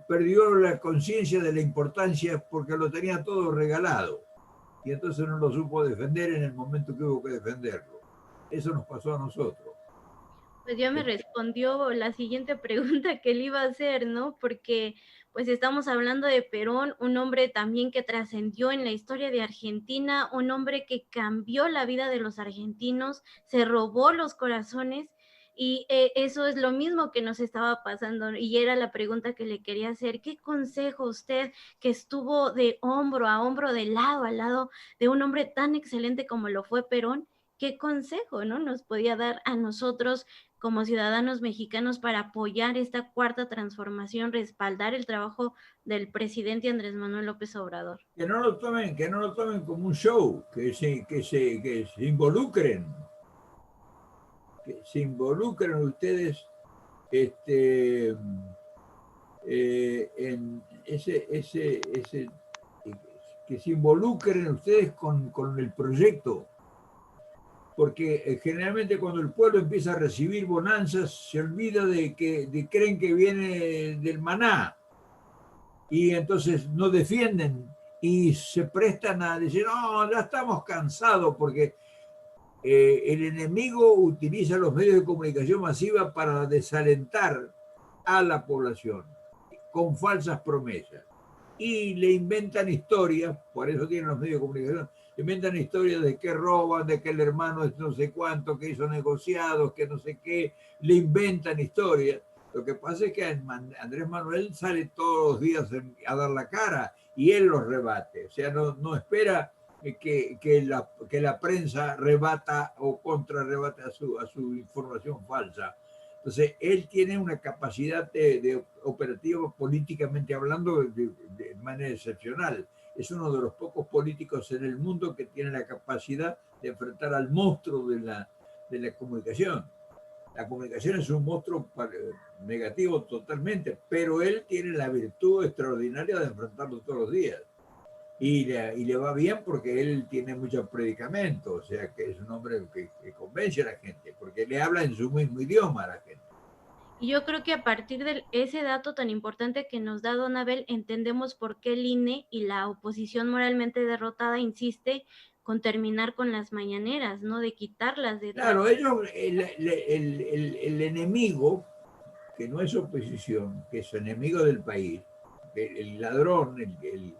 perdió la conciencia de la importancia porque lo tenía todo regalado y entonces no lo supo defender en el momento que hubo que defenderlo. Eso nos pasó a nosotros. Pues ya me respondió la siguiente pregunta que le iba a hacer, ¿no? Porque pues estamos hablando de Perón, un hombre también que trascendió en la historia de Argentina, un hombre que cambió la vida de los argentinos, se robó los corazones y eso es lo mismo que nos estaba pasando y era la pregunta que le quería hacer. ¿Qué consejo usted que estuvo de hombro a hombro, de lado a lado de un hombre tan excelente como lo fue Perón? ¿Qué consejo, no, nos podía dar a nosotros como ciudadanos mexicanos para apoyar esta cuarta transformación, respaldar el trabajo del presidente Andrés Manuel López Obrador? Que no lo tomen como un show, que se involucren, ustedes en que se involucren ustedes con el proyecto, porque generalmente cuando el pueblo empieza a recibir bonanzas se olvida creen que viene del maná y entonces no defienden y se prestan a decir, no, ya estamos cansados porque el enemigo utiliza los medios de comunicación masiva para desalentar a la población con falsas promesas y le inventan historias, por eso tienen los medios de comunicación, inventan historias de que roban, de que el hermano es no sé cuánto, que hizo negociados, que no sé qué, le inventan historias. Lo que pasa es que Andrés Manuel sale todos los días a dar la cara y él los rebate, o sea, no espera que la prensa rebata o contrarrebate a su información falsa. Entonces, él tiene una capacidad de operativa políticamente hablando de manera excepcional. Es uno de los pocos políticos en el mundo que tiene la capacidad de enfrentar al monstruo de la comunicación. La comunicación es un monstruo negativo totalmente, pero él tiene la virtud extraordinaria de enfrentarlo todos los días. Y le va bien porque él tiene muchos predicamentos, o sea que es un hombre que convence a la gente, porque le habla en su mismo idioma a la gente. Y yo creo que a partir de ese dato tan importante que nos da Don Abel, entendemos por qué el INE y la oposición moralmente derrotada insiste con terminar con las mañaneras, ¿no? De quitarlas de... Claro, ellos, el enemigo, que no es oposición, que es enemigo del país, el ladrón, el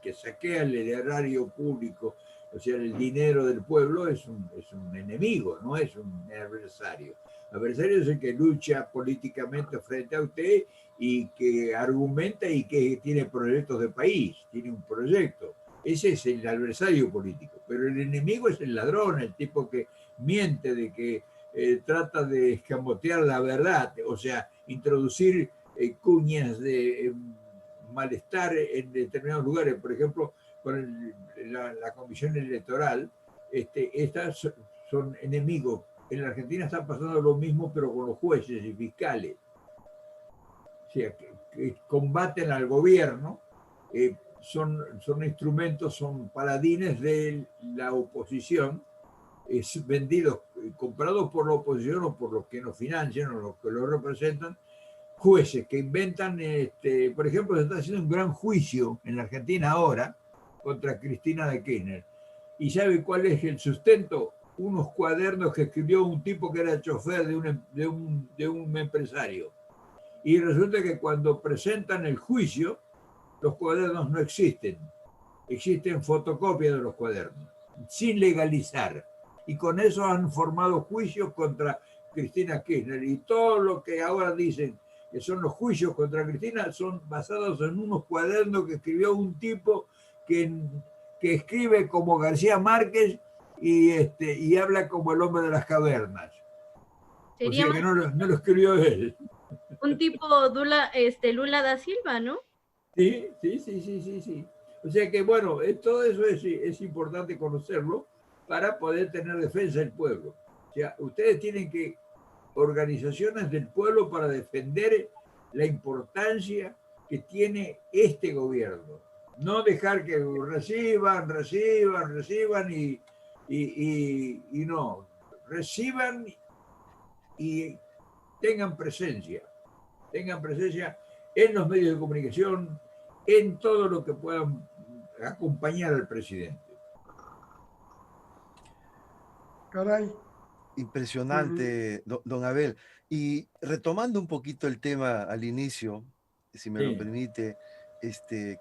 que saquea el erario público, o sea, el dinero del pueblo, es un enemigo, no es un adversario. Adversario es el que lucha políticamente frente a usted y que argumenta y que tiene proyectos de país, tiene un proyecto. Ese es el adversario político. Pero el enemigo es el ladrón, el tipo que miente, de que trata de escamotear la verdad, o sea, introducir cuñas de malestar en determinados lugares. Por ejemplo, con la comisión electoral, estas son enemigos. En la Argentina está pasando lo mismo, pero con los jueces y fiscales. O sea, que combaten al gobierno, son instrumentos, son paladines de la oposición, vendidos, comprados por la oposición o por los que nos financian o los que lo representan, jueces que inventan, por ejemplo, se está haciendo un gran juicio en la Argentina ahora contra Cristina de Kirchner. ¿Y sabe cuál es el sustento? Unos cuadernos que escribió un tipo que era chofer de un empresario. Y resulta que cuando presentan el juicio, los cuadernos no existen. Existen fotocopias de los cuadernos, sin legalizar. Y con eso han formado juicios contra Cristina Kirchner. Y todo lo que ahora dicen que son los juicios contra Cristina son basados en unos cuadernos que escribió un tipo que escribe como García Márquez y habla como el hombre de las cavernas. O sea que no lo escribió él. Un tipo Lula da Silva, ¿no? Sí. O sea que, bueno, todo eso es importante conocerlo para poder tener defensa del pueblo. O sea, ustedes tienen que organizaciones del pueblo para defender la importancia que tiene este gobierno. No dejar que reciban y no. Reciban y tengan presencia en los medios de comunicación, en todo lo que puedan acompañar al presidente. Caray. Impresionante, don Abel. Y retomando un poquito el tema al inicio, si me lo permite,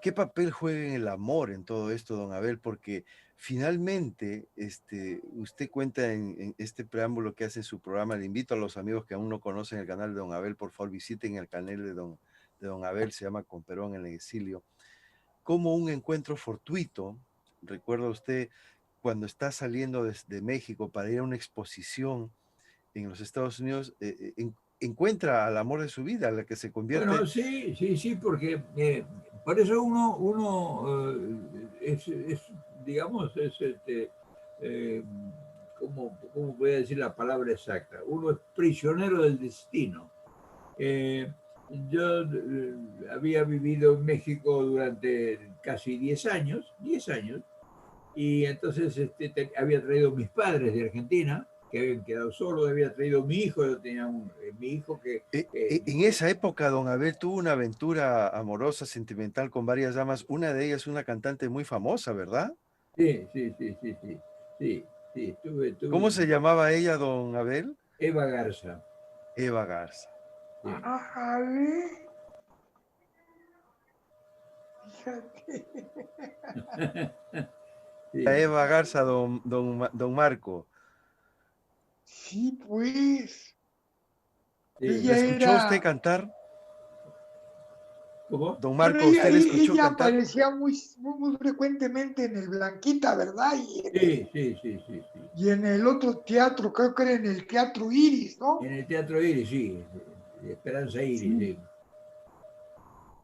¿qué papel juega el amor en todo esto, don Abel? Porque finalmente, usted cuenta en este preámbulo que hace en su programa. Le invito a los amigos que aún no conocen el canal de don Abel, por favor visiten el canal de don Abel, se llama Con Perón en el exilio. Como un encuentro fortuito, recuerda usted, cuando está saliendo desde México para ir a una exposición en los Estados Unidos, encuentra al amor de su vida, a la que se convierte. Bueno, sí, porque por eso uno digamos, ¿cómo voy a decir la palabra exacta? Uno es prisionero del destino. Yo había vivido en México durante casi 10 años, y entonces había traído mis padres de Argentina, que habían quedado solos, había traído mi hijo, yo tenía mi hijo que... en esa época, don Abel tuvo una aventura amorosa, sentimental con varias damas, una de ellas una cantante muy famosa, ¿verdad? Sí, tuve... ¿Cómo se llamaba ella, don Abel? Eva Garza. Eva Garza. Sí. Fíjate. Sí. Eva Garza, don Marco. Sí, pues. Sí. Ella ¿La escuchó era... usted cantar? ¿Cómo? Don Marco, Bueno, ¿usted le escuchó ella cantar? aparecía muy frecuentemente en el Blanquita, ¿verdad? Sí. Y en el otro teatro, creo que era en el Teatro Iris, ¿no? En el Teatro Iris, sí. Esperanza Iris, sí.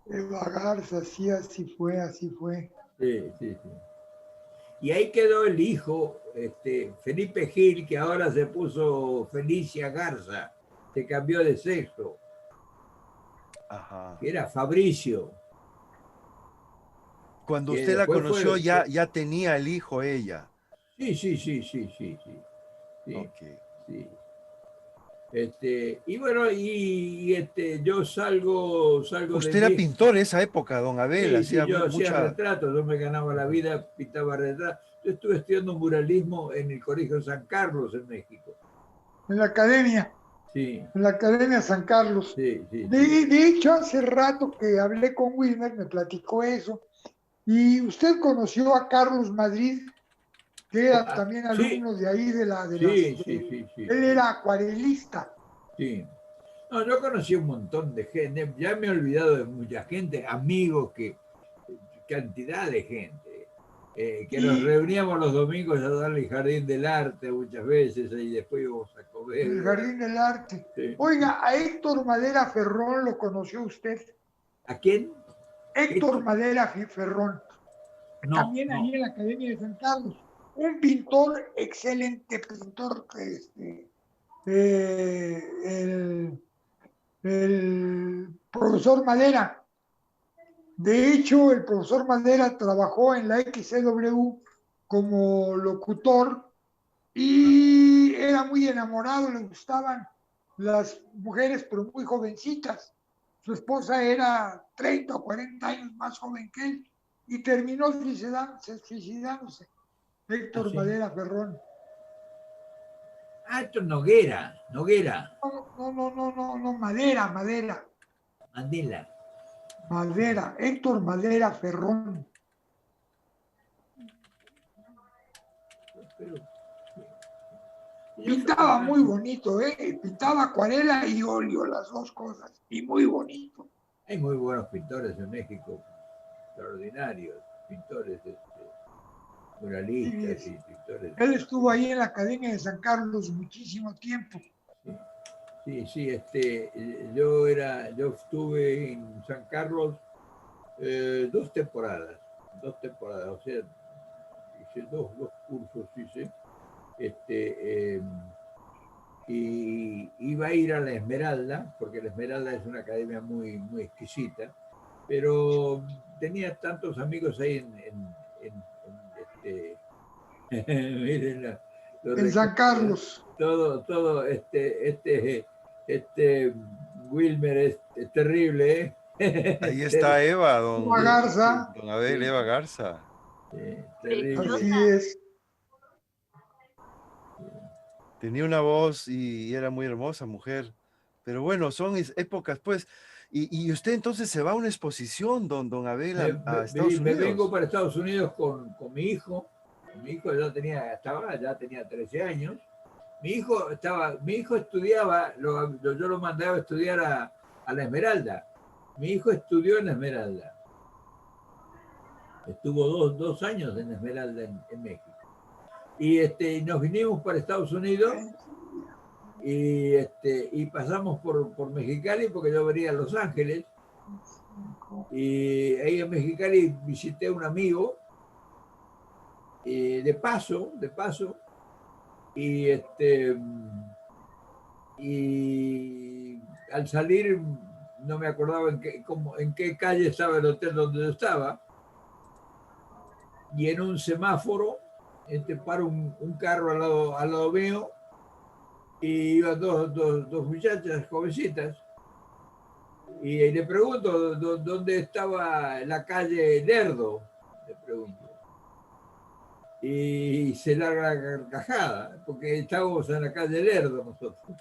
Eva Garza, sí, así fue. Sí. Y ahí quedó el hijo, Felipe Gil, que ahora se puso Felicia Garza, se cambió de sexo. Ajá. Que era Fabricio. Cuando Que usted la después conoció, fue... ya tenía el hijo ella. Sí. Okay. Sí. Y bueno, yo salgo Usted de era México. pintor en esa época, don Abel, Sí, yo hacía mucha... retratos, yo me ganaba la vida, pintaba retratos. Yo estuve estudiando muralismo en el Colegio San Carlos en México. En la academia. Sí. En la Academia San Carlos. Sí. De hecho, hace rato que hablé con Wilmer, me platicó eso. Y usted conoció a Carlos Madrid, que era también Sí, alumno de ahí, sí. él era acuarelista. Sí. No, yo conocí un montón de gente, ya me he olvidado de mucha gente, amigos, cantidad de gente, que nos Y reuníamos los domingos a darle el Jardín del Arte muchas veces y después íbamos a en el comer. Jardín del Arte. Sí. Oiga, a Héctor Madera Ferrón lo conoció usted. ¿A quién? Héctor Madera Ferrón, No, también ahí no. en la Academia de San Carlos. Un pintor, excelente pintor, el profesor Madera. De hecho, el profesor Madera trabajó en la XCW como locutor y era muy enamorado, le gustaban las mujeres, pero muy jovencitas. Su esposa era 30 o 40 años más joven que él y terminó suicidándose. ¿Ah, Héctor sí? Madera Ferrón. Ah, esto es Noguera, Noguera, No, Madera, Mandela. Héctor Madera Ferrón. Pero, yo soy Pintaba muy más- bonito, ¿eh? Pintaba acuarela y óleo, las dos cosas, y muy bonito. Hay muy buenos pintores en México, extraordinarios, pintores, Sí, muralistas y pintores. él estuvo ahí en la Academia de San Carlos muchísimo tiempo. Sí, sí, yo estuve en San Carlos 2 temporadas, o sea, hice dos cursos, hice, este, y iba a ir a la Esmeralda, porque la Esmeralda es una academia muy, muy exquisita, pero tenía tantos amigos ahí miren los En San recuerdos, Carlos. todo, este Wilmer es terrible, Ahí está Terrible, Eva, Eva Garza, don Abel, sí, Eva Garza. terrible. así Preciosa. es. Tenía una voz y era muy hermosa mujer. Pero bueno, son épocas, pues. Y usted entonces se va a una exposición, don Abel, a Estados Me vengo Unidos. para Estados Unidos con mi hijo. Mi hijo ya tenía 13 años. Mi hijo estudiaba, yo lo mandaba a estudiar a la Esmeralda. Mi hijo estudió en la Esmeralda. Estuvo dos años en la Esmeralda en México. Y nos vinimos para Estados Unidos y pasamos por Mexicali porque yo venía a Los Ángeles. Y ahí en Mexicali visité a un amigo de paso, y y al salir no me acordaba en qué calle estaba el hotel donde yo estaba, y en un semáforo para un carro al lado mío, y iban dos muchachas jovencitas, y le pregunto dónde estaba la calle Lerdo, le pregunto. Y se larga la carcajada, porque estábamos en la calle Lerdo nosotros,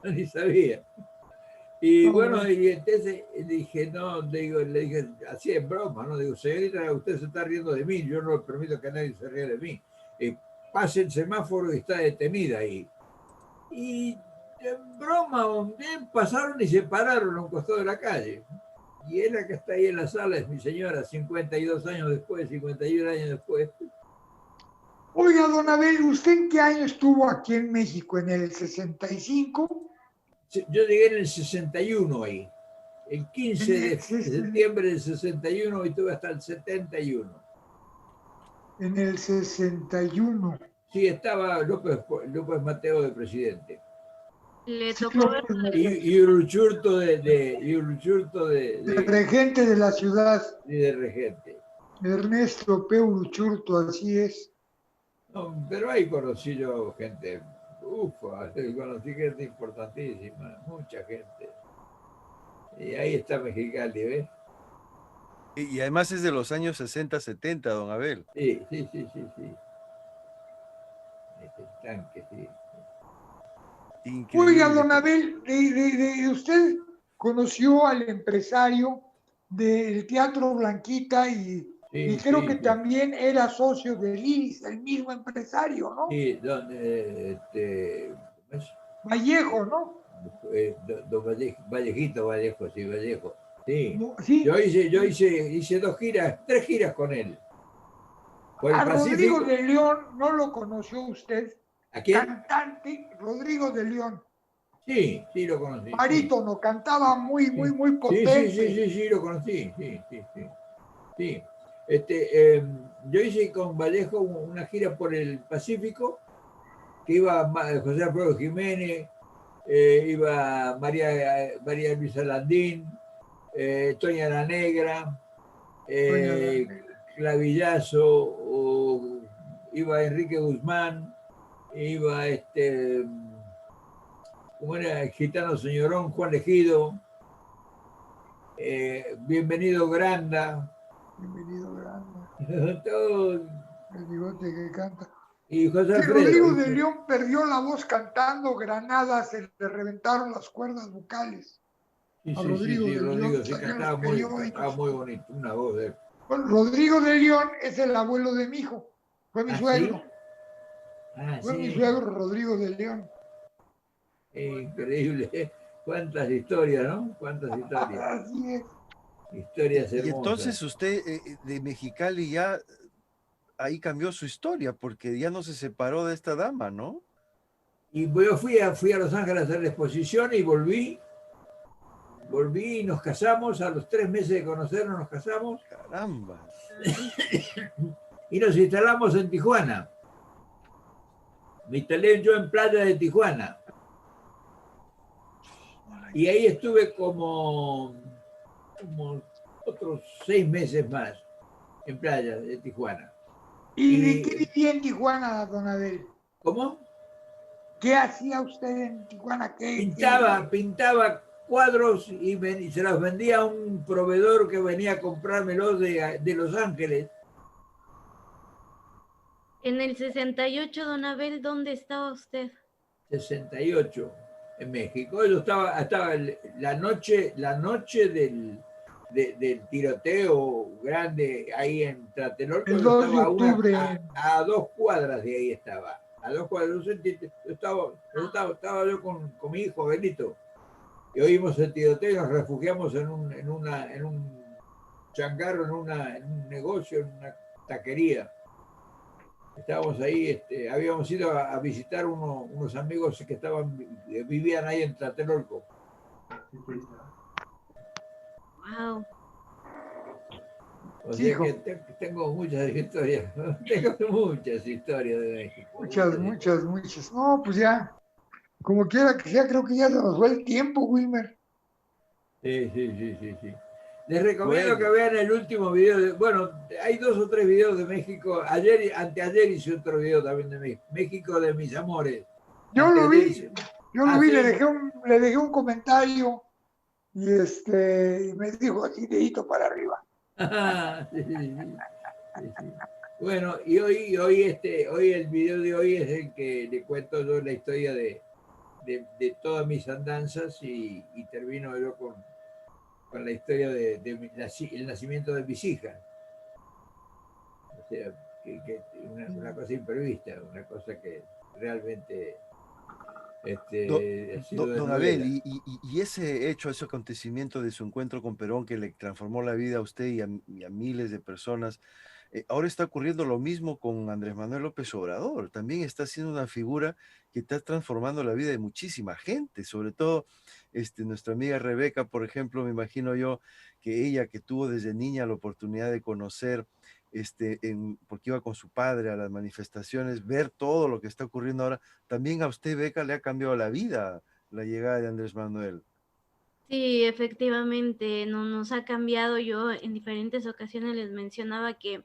ni sabía. Y bueno, y entonces dije, no, le dije, así es broma, ¿no? Digo, señorita, usted se está riendo de mí, yo no permito que nadie se ría de mí. Pase el semáforo y está detenida ahí. Y en broma, pasaron y se pararon a un costado de la calle. Y es la que está ahí en la sala, es mi señora, 52 años después, 51 años después. Oiga, don Abel, ¿usted en qué año estuvo aquí en México? ¿En el 65? Yo llegué en el 61 ahí, el En 15 el, de septiembre del 61 y tuve hasta el 71. en el 61. Sí, estaba López Mateo de presidente. Le Sí, tocó ver López Mateos, Y Uruchurto el regente de la ciudad, de regente. Ernesto P. Uruchurtu, así es. No, pero ahí conocí yo gente, conocí gente importantísima, mucha gente. Y ahí está Mexicali, ¿ves? Y además es de los años 60, 70, don Abel. Sí. Este tanque, sí. Oiga, Increíble. don Abel, usted conoció al empresario del Teatro Blanquita y creo que Sí. también era socio de Iris, el mismo empresario, ¿no? Sí, donde, ¿cómo es? Vallejo, ¿no? don Vallejito, Vallejo, sí, Vallejo. Sí. Sí, Yo hice 2 giras, 3 giras con él. Por el a Rodrigo Pacífico. de León no lo conoció usted. ¿A quién? Cantante Rodrigo de León. Sí, sí lo conocí. Sí, Barítono, cantaba muy, sí. muy, muy Sí, potente. sí, lo conocí. Sí, sí, sí. Sí. Yo hice con Vallejo una gira por el Pacífico, que iba José Alfredo Jiménez, iba María Luisa Landín, Toña la Negra, Doña la Negra. Clavillazo, iba Enrique Guzmán, iba ¿cómo era? El gitano señorón Juan Ejido, Bienvenido Granda, Bienvenido, Granda. todo, El bigote que canta. y José Sí, Alfredo. Rodrigo de León perdió la voz cantando Granada, se le reventaron las cuerdas vocales a Rodrigo Sí, de León, Rodrigo, sí, salió en los cantaba periódicos. muy bonito, una voz de él. Bueno, Rodrigo de León es el abuelo de mi hijo, fue mi ¿Ah, sí? suegro, Ah, fue mi sí, suegro Rodrigo de León. increíble. Cuántas historias, ¿no? Cuántas historias. Así es. Historias Y hermosas. entonces usted de Mexicali ya ahí cambió su historia porque ya no se separó de esta dama, ¿no? Y yo fui a Los Ángeles a hacer la exposición y volví y nos casamos, a los 3 meses de conocernos nos casamos Caramba. y nos instalamos en Tijuana. Me instalé yo en Playa de Tijuana. Y ahí estuve como otros 6 meses más en Playa de Tijuana. ¿Y de qué Y, vivía en Tijuana, don Abel? ¿cómo? ¿Qué hacía usted en Tijuana? Pintaba cuadros y se los vendía a un proveedor que venía a comprármelos de Los Ángeles. En el 68, don Abel, ¿dónde estaba usted? 68 en México. Yo estaba la noche del tiroteo grande ahí en Tlatelolco. El Yo 2 de estaba octubre. a 2 cuadras de ahí estaba. A 2 cuadras. Estaba yo con mi hijo Benito y oímos el tiroteo y nos refugiamos en un changarro, en un negocio, en una taquería. Estábamos ahí, habíamos ido a visitar unos amigos que vivían ahí en Tlatelolco. Wow. O Sí, sea hijo. que tengo muchas historias, tengo muchas historias de México. Muchas. No, pues ya, como quiera que sea, creo que ya se nos fue el tiempo, Wilmer. Sí. Les recomiendo que Bueno, vean el último video. Bueno, hay 2 o 3 videos de México. Anteayer hice otro video también de México de mis amores. Yo lo Anteayer vi, hice. yo lo Ah, vi, sí. le dejé un comentario y me dijo así, dedito para arriba. Sí. Bueno, y hoy el video de hoy es el que le cuento yo la historia de todas mis andanzas y termino yo con la historia el nacimiento de mis hijas. O sea, una cosa imprevista, una cosa que realmente ha sido de don Abel, novela. y ese hecho, ese acontecimiento de su encuentro con Perón que le transformó la vida a usted y a miles de personas, ahora está ocurriendo lo mismo con Andrés Manuel López Obrador. También está siendo una figura que está transformando la vida de muchísima gente, sobre todo nuestra amiga Rebeca, por ejemplo, me imagino yo que ella que tuvo desde niña la oportunidad de conocer, porque iba con su padre a las manifestaciones, ver todo lo que está ocurriendo ahora, también a usted, Beca, le ha cambiado la vida la llegada de Andrés Manuel. Sí, efectivamente, no nos ha cambiado. Yo en diferentes ocasiones les mencionaba que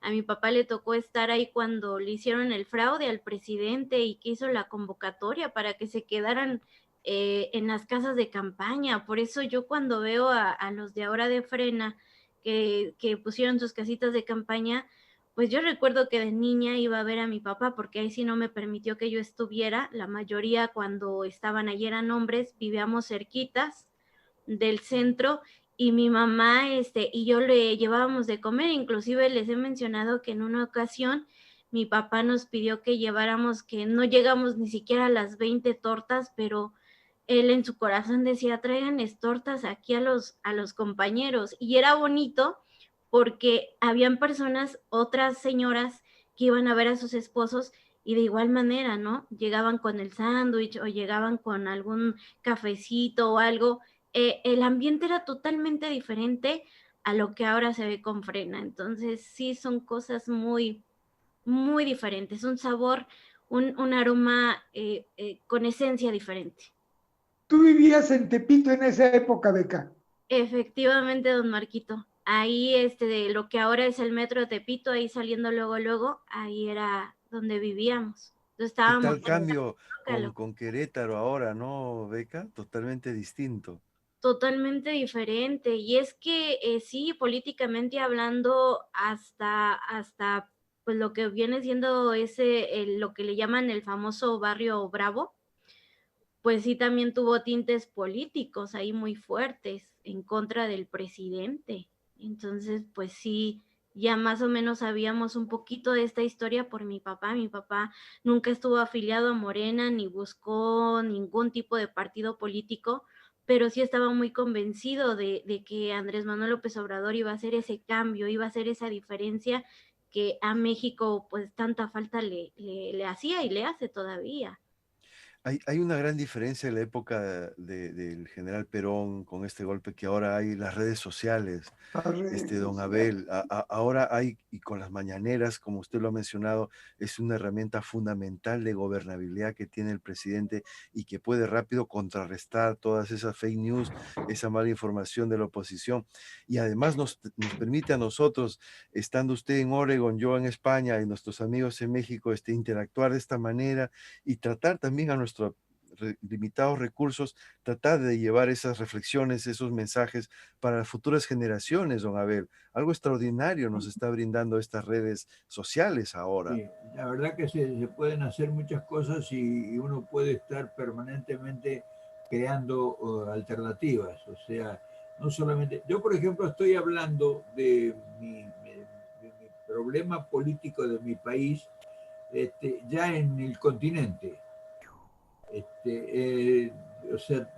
a mi papá le tocó estar ahí cuando le hicieron el fraude al presidente y que hizo la convocatoria para que se quedaran en las casas de campaña. Por eso yo cuando veo a los de ahora de Frena que pusieron sus casitas de campaña, pues yo recuerdo que de niña iba a ver a mi papá porque ahí sí no me permitió que yo estuviera. La mayoría cuando estaban allí eran hombres, vivíamos cerquitas del centro y mi mamá y yo le llevábamos de comer. Inclusive les he mencionado que en una ocasión mi papá nos pidió que lleváramos, que no llegamos ni siquiera a las 20 tortas, pero él en su corazón decía, tráiganles tortas aquí a los compañeros. Y era bonito porque habían personas, otras señoras, que iban a ver a sus esposos y de igual manera, ¿no? Llegaban con el sándwich o llegaban con algún cafecito o algo. El ambiente era totalmente diferente a lo que ahora se ve con Frena. Entonces, sí, son cosas muy, muy diferentes, un sabor, un aroma con esencia diferente. Tú vivías en Tepito en esa época, Beca. Efectivamente, don Marquito. Ahí, de lo que ahora es el metro de Tepito, ahí saliendo luego, ahí era donde vivíamos. Entonces ¿Qué estábamos tal en el cambio Zócalo. con Querétaro ahora, no, Beca? Totalmente distinto. Totalmente diferente. Y es que sí, políticamente hablando, hasta pues lo que viene siendo lo que le llaman el famoso barrio Bravo, pues sí también tuvo tintes políticos ahí muy fuertes en contra del presidente. Entonces, pues sí, ya más o menos sabíamos un poquito de esta historia por mi papá. Mi papá nunca estuvo afiliado a Morena ni buscó ningún tipo de partido político, pero sí estaba muy convencido de que Andrés Manuel López Obrador iba a hacer ese cambio, iba a hacer esa diferencia que a México pues tanta falta le hacía y le hace todavía. Hay una gran diferencia en la época del general Perón con este golpe que ahora hay las redes sociales, Las redes don sociales. Abel. Ahora hay, y con las mañaneras, como usted lo ha mencionado, es una herramienta fundamental de gobernabilidad que tiene el presidente y que puede rápido contrarrestar todas esas fake news, esa mala información de la oposición. Y además nos permite a nosotros, estando usted en Oregon, yo en España y nuestros amigos en México, interactuar de esta manera y tratar también a nuestros limitados recursos, tratar de llevar esas reflexiones, esos mensajes para las futuras generaciones, don Abel. Algo extraordinario nos está brindando estas redes sociales ahora. Sí, la verdad que se pueden hacer muchas cosas y uno puede estar permanentemente creando alternativas. O sea, no solamente... Yo, por ejemplo, estoy hablando de mi problema político de mi país ya en el continente. O sea,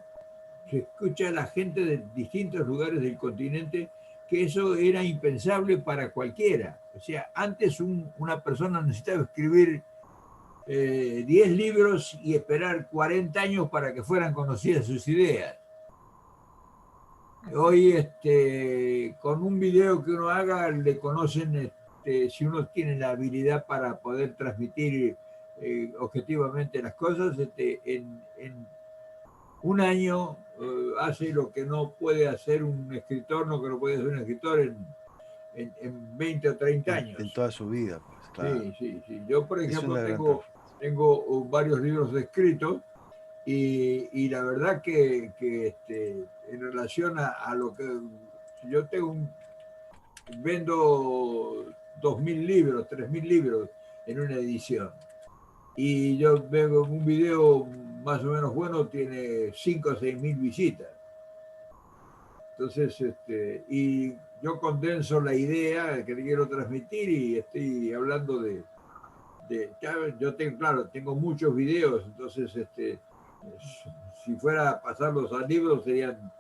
se escucha a la gente de distintos lugares del continente que eso era impensable para cualquiera. O sea, antes una persona necesitaba escribir 10 libros y esperar 40 años para que fueran conocidas sus ideas. Hoy, con un video que uno haga, le conocen, si uno tiene la habilidad para poder transmitir objetivamente las cosas, en un año hace lo que no puede hacer un escritor, lo que no puede hacer un escritor en 20 o 30 En años. toda su vida, pues claro. Sí, sí, sí. Yo, por Es ejemplo, una gran tengo varios libros escritos y la verdad que en relación a lo que yo vendo 2.000 libros, 3.000 libros en una edición. Y yo veo un video más o menos bueno, tiene 5 o 6.000 visitas. Entonces, y yo condenso la idea que quiero transmitir y estoy hablando yo tengo, claro, tengo muchos videos, entonces, si fuera a pasarlos a libros serían,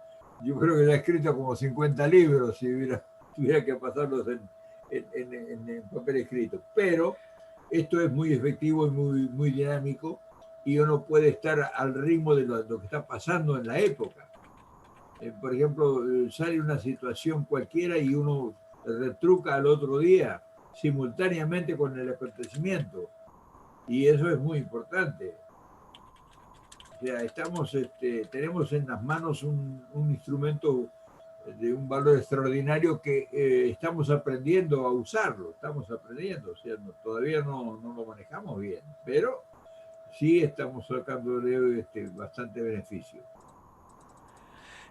yo creo que ya he escrito como 50 libros si tuviera que pasarlos en papel escrito. Pero esto es muy efectivo y muy dinámico y uno puede estar al ritmo de lo que está pasando en la época. Por ejemplo, sale una situación cualquiera y uno retruca al otro día simultáneamente con el acontecimiento. Y eso es muy importante. O sea, tenemos en las manos un instrumento de un valor extraordinario que estamos aprendiendo a usarlo, estamos aprendiendo, o sea, todavía no lo manejamos bien, pero sí estamos sacándole bastante beneficio.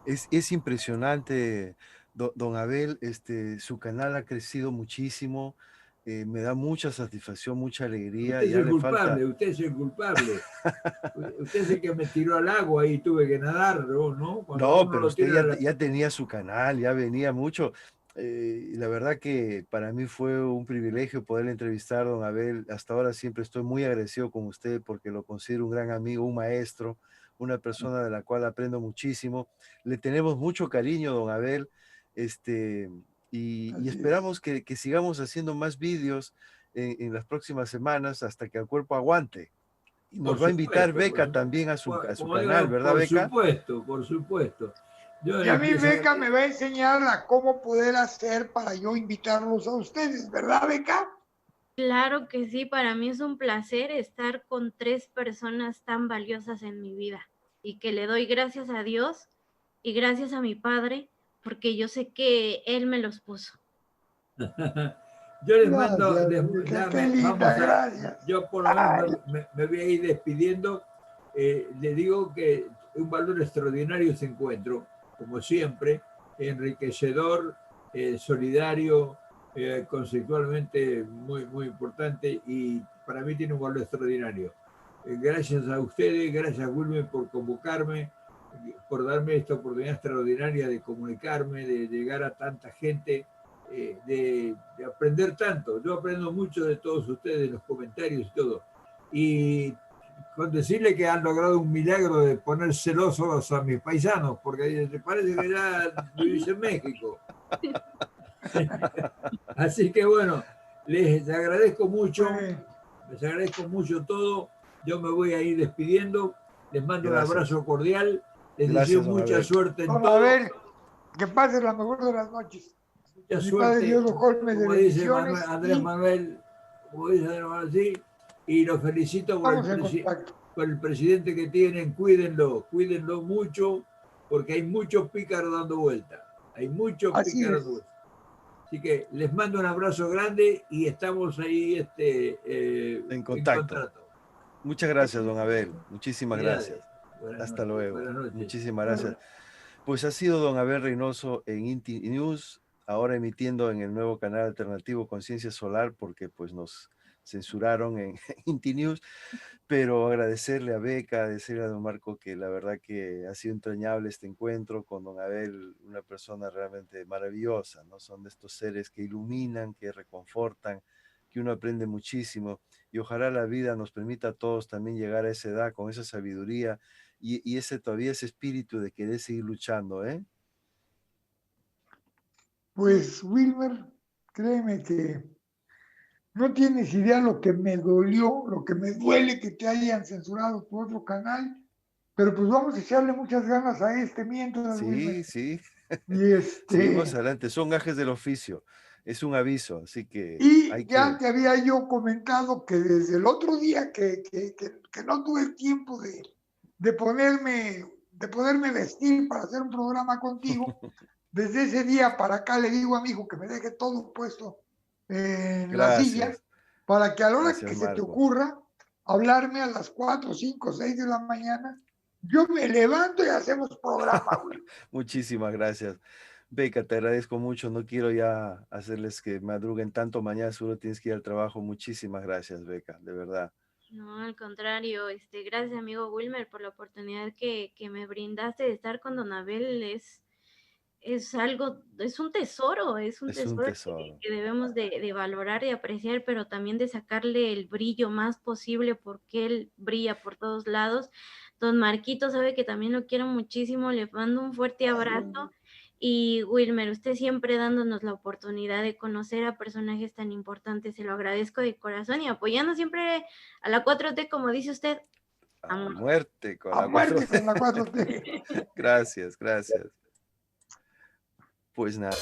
Es impresionante, don Abel, su canal ha crecido muchísimo, me da mucha satisfacción, mucha alegría, Usted es ya el le falta... culpable, usted es el culpable. Usted es el que me tiró al agua y tuve que nadar, ¿no? Cuando No, uno pero lo usted tira a la... ya tenía su canal, ya venía mucho. La verdad que para mí fue un privilegio poder entrevistar a don Abel. Hasta ahora siempre estoy muy agradecido con usted porque lo considero un gran amigo, un maestro, una persona de la cual aprendo muchísimo. Le tenemos mucho cariño, don Abel, este, y Así es. esperamos que sigamos haciendo más vídeos en las próximas semanas hasta que el cuerpo aguante. Y Por nos va a invitar supuesto, Beca también a su como canal, digo, ¿verdad, Beca? por supuesto. Yo Y a les mí pienso Beca me va a enseñar a cómo poder hacer para yo invitarlos a ustedes, ¿verdad, Beca? Claro que sí, para mí es un placer estar con 3 personas tan valiosas en mi vida y que le doy gracias a Dios y gracias a mi padre porque yo sé que Él me los puso. Yo les mando, Gracias, Beca, ya qué linda, vamos a, gracias. yo por lo Ay, menos me voy a ir despidiendo. Le digo que un valor extraordinario ese encuentro, como siempre, enriquecedor, solidario, conceptualmente muy, muy importante y para mí tiene un valor extraordinario. Gracias a ustedes, gracias Wilmer por convocarme, por darme esta oportunidad extraordinaria de comunicarme, de llegar a tanta gente de aprender tanto. Yo aprendo mucho de todos ustedes, los comentarios y todo. Y con decirle que han logrado un milagro de poner celosos a mis paisanos, porque parece que ya vivís en México. Así que bueno, les agradezco mucho, les agradezco mucho todo. Yo me voy a ir despidiendo. Les mando un Gracias. abrazo cordial. Les deseo Gracias, don mucha Abel. suerte en vamos a todo. ver, que pases la mejor de las noches. Mucha Mi Padre suerte, Dios lo colme de como dice bendiciones Andrés y Manuel, como dice Andrés Manuel, sí, y los felicito estamos en contacto. por el presidente que tienen, cuídenlo, cuídenlo mucho, porque hay muchos pícaros dando vuelta, hay muchos Así pícaros dando es. vuelta. Así que les mando un abrazo grande y estamos ahí En en contacto. contrato. Muchas gracias, don Abel. Muchísimas Felicidades. gracias. Buenas Hasta noches. luego. Buenas noches. Muchísimas gracias. Pues ha sido don Abel Reynoso en Inti News, ahora emitiendo en el nuevo canal alternativo Conciencia Solar, porque pues nos censuraron en Inti News, pero agradecerle a Beca, agradecerle a don Marco, que la verdad que ha sido entrañable este encuentro con don Abel, una persona realmente maravillosa, ¿no? Son de estos seres que iluminan, que reconfortan, que uno aprende muchísimo, y ojalá la vida nos permita a todos también llegar a esa edad con esa sabiduría y ese todavía ese espíritu de querer seguir luchando, ¿eh? Pues Wilmer, créeme que no tienes idea lo que me dolió, lo que me duele que te hayan censurado tu otro canal, pero pues vamos a echarle muchas ganas a este mientras, Wilmer. Sí, sí, Y seguimos adelante, son gajes del oficio, es un aviso, así que y hay ya que, te había yo comentado que desde el otro día que no tuve el tiempo de ponerme vestir para hacer un programa contigo, desde ese día para acá le digo a mi hijo que me deje todo puesto en la silla gracias, para que a la hora gracias que se te Marco. ocurra hablarme a las 4, 5, 6 de la mañana, yo me levanto y hacemos programa, güey. Muchísimas gracias. Beca, te agradezco mucho. No quiero ya hacerles que madruguen tanto. Mañana seguro tienes que ir al trabajo. Muchísimas gracias, Beca, de verdad. No, al contrario, gracias amigo Wilmer por la oportunidad que me brindaste de estar con don Abel. Es algo, es un tesoro Es un que, tesoro. que debemos de valorar y apreciar, pero también de sacarle el brillo más posible porque él brilla por todos lados. Don Marquito sabe que también lo quiero muchísimo, le mando un fuerte abrazo. Y Wilmer, usted siempre dándonos la oportunidad de conocer a personajes tan importantes, se lo agradezco de corazón y apoyando siempre a la 4T, como dice usted, A amor. muerte con A la 4. muerte con la 4T. Gracias, gracias. Pues nada.